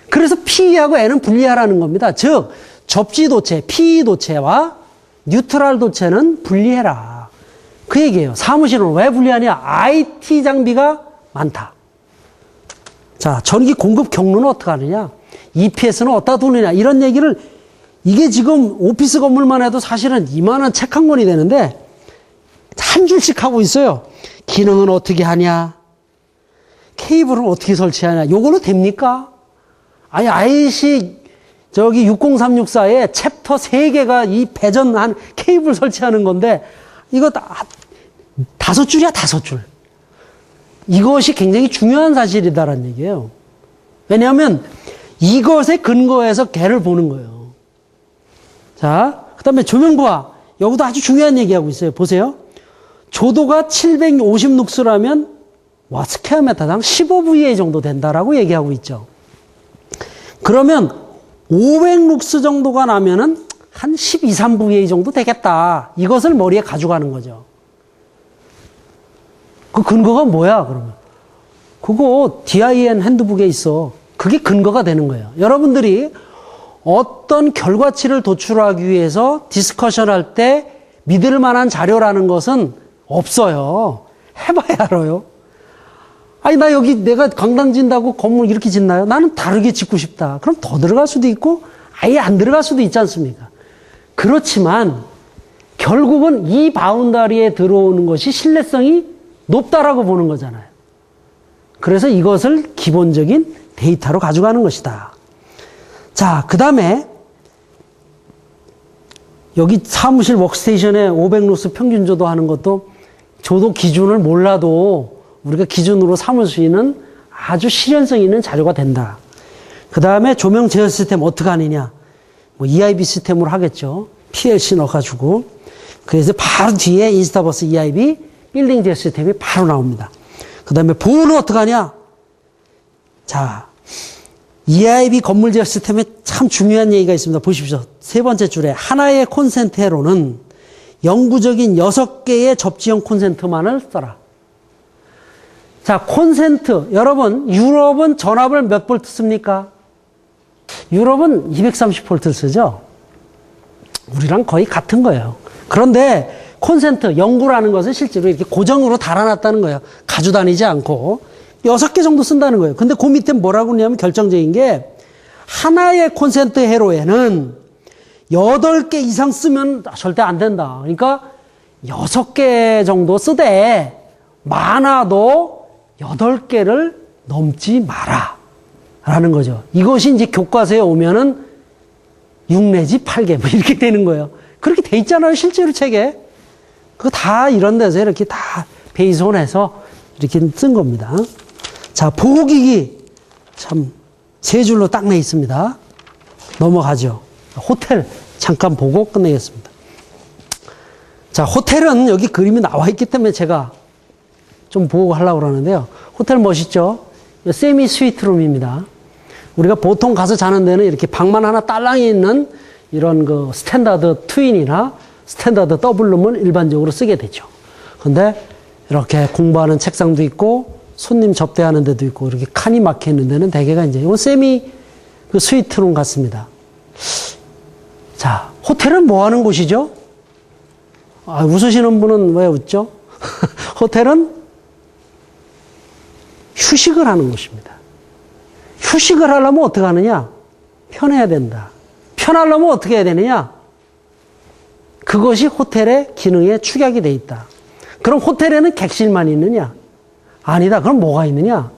그래서 P하고 N은 분리하라는 겁니다. 즉, 접지도체, PE도체와 뉴트럴 도체는 분리해라. 그 얘기예요. 사무실은 왜 분리하냐? IT 장비가 많다. 자, 전기 공급 경로는 어떻게 하느냐? EPS는 어디다 두느냐? 이런 얘기를, 이게 지금 오피스 건물만 해도 사실은 이만한 책 한 권이 되는데 한 줄씩 하고 있어요. 기능은 어떻게 하냐? 케이블은 어떻게 설치하냐? 요걸로 됩니까? 아니, IC 저기 60364에 챕터 3개가 이 배전한 케이블 설치하는 건데 이거 5줄이야, 5줄. 이것이 굉장히 중요한 사실이다라는 얘기예요. 왜냐하면 이것에 근거해서 걔를 보는 거예요. 자, 그 다음에 조명부하. 여기도 아주 중요한 얘기하고 있어요. 보세요. 조도가 750룩스라면 스퀘어미터당 15VA 정도 된다라고 얘기하고 있죠. 그러면 500룩스 정도가 나면은 한 12, 3VA 정도 되겠다. 이것을 머리에 가져가는 거죠. 그 근거가 뭐야, 그러면? 그거 DIN 핸드북에 있어. 그게 근거가 되는 거예요. 여러분들이 어떤 결과치를 도출하기 위해서 디스커션 할 때 믿을 만한 자료라는 것은 없어요. 해봐야 알아요. 아니, 나 여기 내가 강당 진다고 건물 이렇게 짓나요? 나는 다르게 짓고 싶다. 그럼 더 들어갈 수도 있고, 아예 안 들어갈 수도 있지 않습니까? 그렇지만, 결국은 이 바운다리에 들어오는 것이 신뢰성이 높다라고 보는 거잖아요. 그래서 이것을 기본적인 데이터로 가져가는 것이다. 자, 그 다음에, 여기 사무실 워크스테이션에 500루스 평균 조도 하는 것도 조도 기준을 몰라도 우리가 기준으로 삼을 수 있는 아주 실현성 있는 자료가 된다. 그 다음에 조명 제어 시스템 어떻게 하느냐. 뭐 EIB 시스템으로 하겠죠. PLC 넣어가지고. 그래서 바로 뒤에 인스타버스 EIB 빌딩 제어 시스템이 바로 나옵니다. 그 다음에 보호는 어떻게 하냐. 자, EIB 건물 제어 시스템에 참 중요한 얘기가 있습니다. 보십시오. 세 번째 줄에 하나의 콘센트로는 영구적인 6개의 접지형 콘센트만을 써라. 자, 콘센트. 여러분, 유럽은 전압을 몇 볼트 씁니까? 유럽은 230볼트를 쓰죠? 우리랑 거의 같은 거예요. 그런데 콘센트, 연구라는 것은 실제로 이렇게 고정으로 달아놨다는 거예요. 가져다니지 않고. 6개 정도 쓴다는 거예요. 근데 그 밑에 뭐라고 그러냐면 결정적인 게 하나의 콘센트 회로에는 8개 이상 쓰면 절대 안 된다. 그러니까 6개 정도 쓰되 많아도 8개를 넘지 마라. 라는 거죠. 이것이 이제 교과서에 오면은 6 내지 8개 뭐 이렇게 되는 거예요. 그렇게 돼 있잖아요. 실제로 책에. 그거 다 이런 데서 이렇게 다 베이스온해서 이렇게 쓴 겁니다. 자, 보호기기. 참, 3줄로 딱 내 있습니다. 넘어가죠. 호텔 잠깐 보고 끝내겠습니다. 자, 호텔은 여기 그림이 나와 있기 때문에 제가 좀 보고 하려고 그러는데요. 호텔 멋있죠? 세미 스위트룸입니다. 우리가 보통 가서 자는 데는 이렇게 방만 하나 딸랑이 있는 이런 그 스탠다드 트윈이나 스탠다드 더블룸을 일반적으로 쓰게 되죠. 근데 이렇게 공부하는 책상도 있고 손님 접대하는 데도 있고 이렇게 칸이 막혀 있는 데는 대개가 이제 이건 세미 그 스위트룸 같습니다. 자, 호텔은 뭐 하는 곳이죠? 아, 웃으시는 분은 왜 웃죠? 호텔은 휴식을 하는 곳입니다. 휴식을 하려면 어떻게 하느냐? 편해야 된다. 편하려면 어떻게 해야 되느냐? 그것이 호텔의 기능에 축약이 돼 있다. 그럼 호텔에는 객실만 있느냐? 아니다. 그럼 뭐가 있느냐?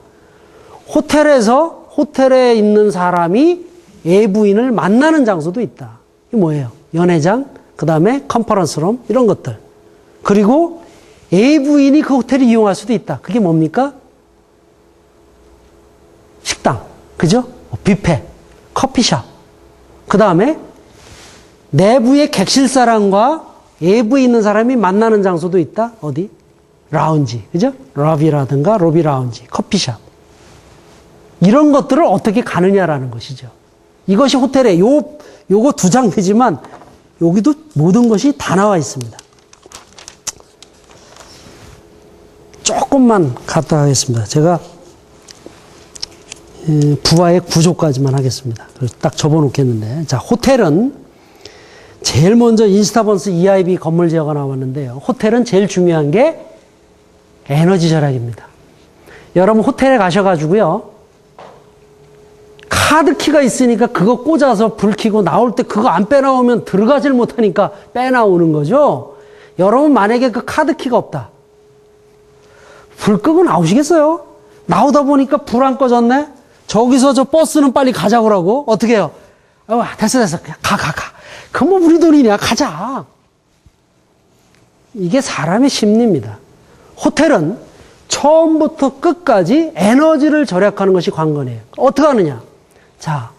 호텔에 있는 사람이 외부인을 만나는 장소도 있다. 이게 뭐예요? 연회장, 그 다음에 컨퍼런스룸, 이런 것들. 그리고 외부인이 그 호텔을 이용할 수도 있다. 그게 뭡니까? 식당. 그죠? 뷔페, 커피숍. 그 다음에 내부의 객실사람과 외부에 있는 사람이 만나는 장소도 있다. 어디? 라운지. 그죠? 러비라든가 로비 라운지, 커피숍. 이런 것들을 어떻게 가느냐라는 것이죠. 이것이 호텔에 요거 2장이지만 여기도 모든 것이 다 나와 있습니다. 조금만 갔다 하겠습니다. 제가 부하의 구조까지만 하겠습니다. 그래서 딱 접어놓겠는데, 자, 호텔은 제일 먼저 인스타번스 EIB 건물 제어가 나왔는데요. 호텔은 제일 중요한 게 에너지 절약입니다. 여러분 호텔에 가셔가지고요. 카드키가 있으니까 그거 꽂아서 불 켜고 나올 때 그거 안 빼나오면 들어가질 못하니까 빼나오는 거죠. 여러분 만약에 그 카드키가 없다. 불 끄고 나오시겠어요? 나오다 보니까 불 안 꺼졌네? 저기서 저 버스는 빨리 가자고 그러고 어떻게 해요? 됐어. 그냥 가. 그럼 뭐 우리 돈이냐? 가자. 이게 사람의 심리입니다. 호텔은 처음부터 끝까지 에너지를 절약하는 것이 관건이에요. 어떻게 하느냐? 자,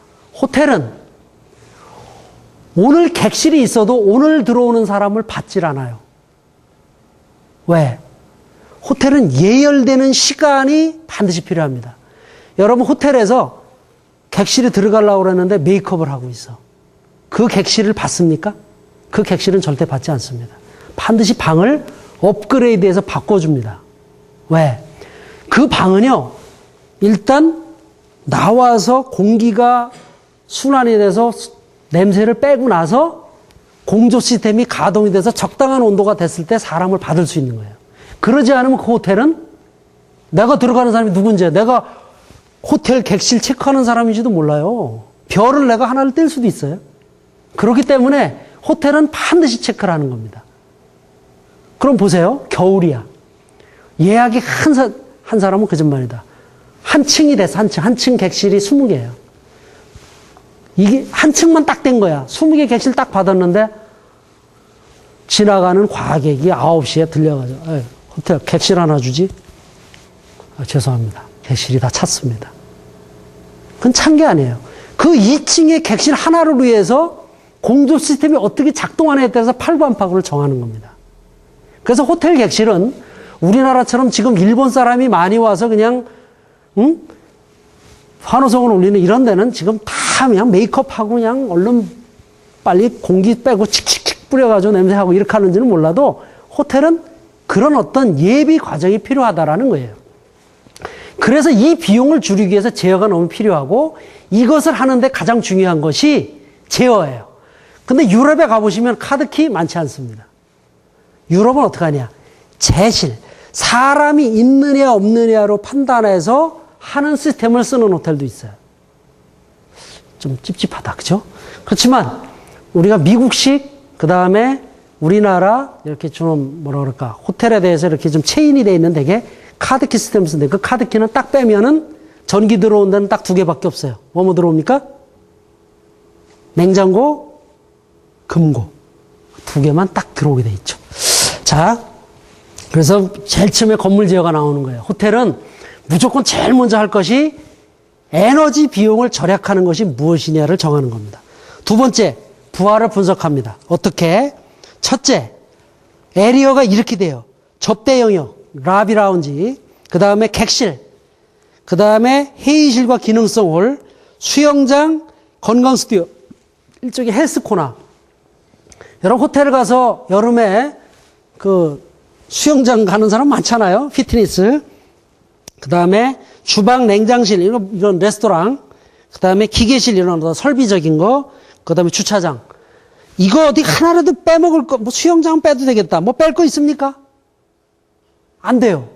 호텔은 오늘 객실이 있어도 오늘 들어오는 사람을 받질 않아요. 왜? 호텔은 예열되는 시간이 반드시 필요합니다. 여러분 호텔에서 객실에 들어가려고 그러는데 메이크업을 하고 있어. 그 객실을 받습니까? 그 객실은 절대 받지 않습니다. 반드시 방을 업그레이드해서 바꿔줍니다. 왜? 그 방은요, 일단 나와서 공기가 순환이 돼서 냄새를 빼고 나서 공조 시스템이 가동이 돼서 적당한 온도가 됐을 때 사람을 받을 수 있는 거예요. 그러지 않으면 그 호텔은 내가 들어가는 사람이 누군지, 내가 호텔 객실 체크하는 사람인지도 몰라요. 별을 내가 하나를 뗄 수도 있어요. 그렇기 때문에 호텔은 반드시 체크를 하는 겁니다. 그럼 보세요. 겨울이야. 예약이 한 사람은 거짓말이다. 한 층이 돼서 한 층 객실이 20개예요. 이게 한 층만 딱 된 거야. 20개 객실 딱 받았는데 지나가는 과객이 9시에 들려가지고 호텔 객실 하나 주지? 죄송합니다. 객실이 다 찼습니다. 그건 찬 게 아니에요. 그 2층의 객실 하나를 위해서 공조 시스템이 어떻게 작동하느냐에 따라서 팔구안파구를 정하는 겁니다. 그래서 호텔 객실은 우리나라처럼 지금 일본 사람이 많이 와서 그냥 환호성을 울리는 이런 데는 지금 다 그냥 메이크업하고 그냥 얼른 빨리 공기 빼고 칙칙칙 뿌려가지고 냄새하고 이렇게 하는지는 몰라도 호텔은 그런 어떤 예비 과정이 필요하다라는 거예요. 그래서 이 비용을 줄이기 위해서 제어가 너무 필요하고 이것을 하는데 가장 중요한 것이 제어예요. 근데 유럽에 가보시면 카드키 많지 않습니다. 유럽은 어떻게 하냐? 제실. 사람이 있느냐 없느냐로 판단해서 하는 시스템을 쓰는 호텔도 있어요. 좀 찝찝하다, 그죠? 그렇지만 우리가 미국식, 그 다음에 우리나라 이렇게 좀 뭐라 그럴까 호텔에 대해서 이렇게 좀 체인이 돼 있는 되게 카드키 시스템을 쓰는데 그 카드키는 딱 빼면은 전기 들어온 데는 딱 2개밖에 없어요. 뭐뭐 들어옵니까? 냉장고, 금고. 2개만 딱 들어오게 돼 있죠. 자, 그래서 제일 처음에 건물 제어가 나오는 거예요. 호텔은 무조건 제일 먼저 할 것이 에너지 비용을 절약하는 것이 무엇이냐를 정하는 겁니다. 두 번째, 부하를 분석합니다. 어떻게? 첫째, 에리어가 이렇게 돼요. 접대 영역, 라비 라운지, 그 다음에 객실, 그 다음에 회의실과 기능성 홀, 수영장, 건강 스튜디오, 일종의 헬스 코너. 여러분 호텔을 가서 여름에 그 수영장 가는 사람 많잖아요. 피트니스. 그 다음에 주방, 냉장실, 이런 레스토랑. 그 다음에 기계실, 이런 설비적인 거. 그 다음에 주차장. 이거 어디 하나라도 빼먹을 거, 뭐 수영장 빼도 되겠다. 뭐 뺄 거 있습니까? 안 돼요.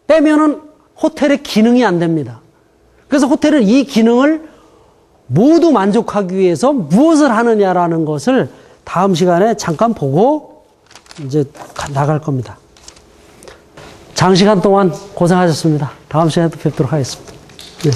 빼면은 호텔의 기능이 안 됩니다. 그래서 호텔은 이 기능을 모두 만족하기 위해서 무엇을 하느냐라는 것을 다음 시간에 잠깐 보고 이제 나갈 겁니다. 장시간 동안 고생하셨습니다. 다음 시간에 또 뵙도록 하겠습니다. 네.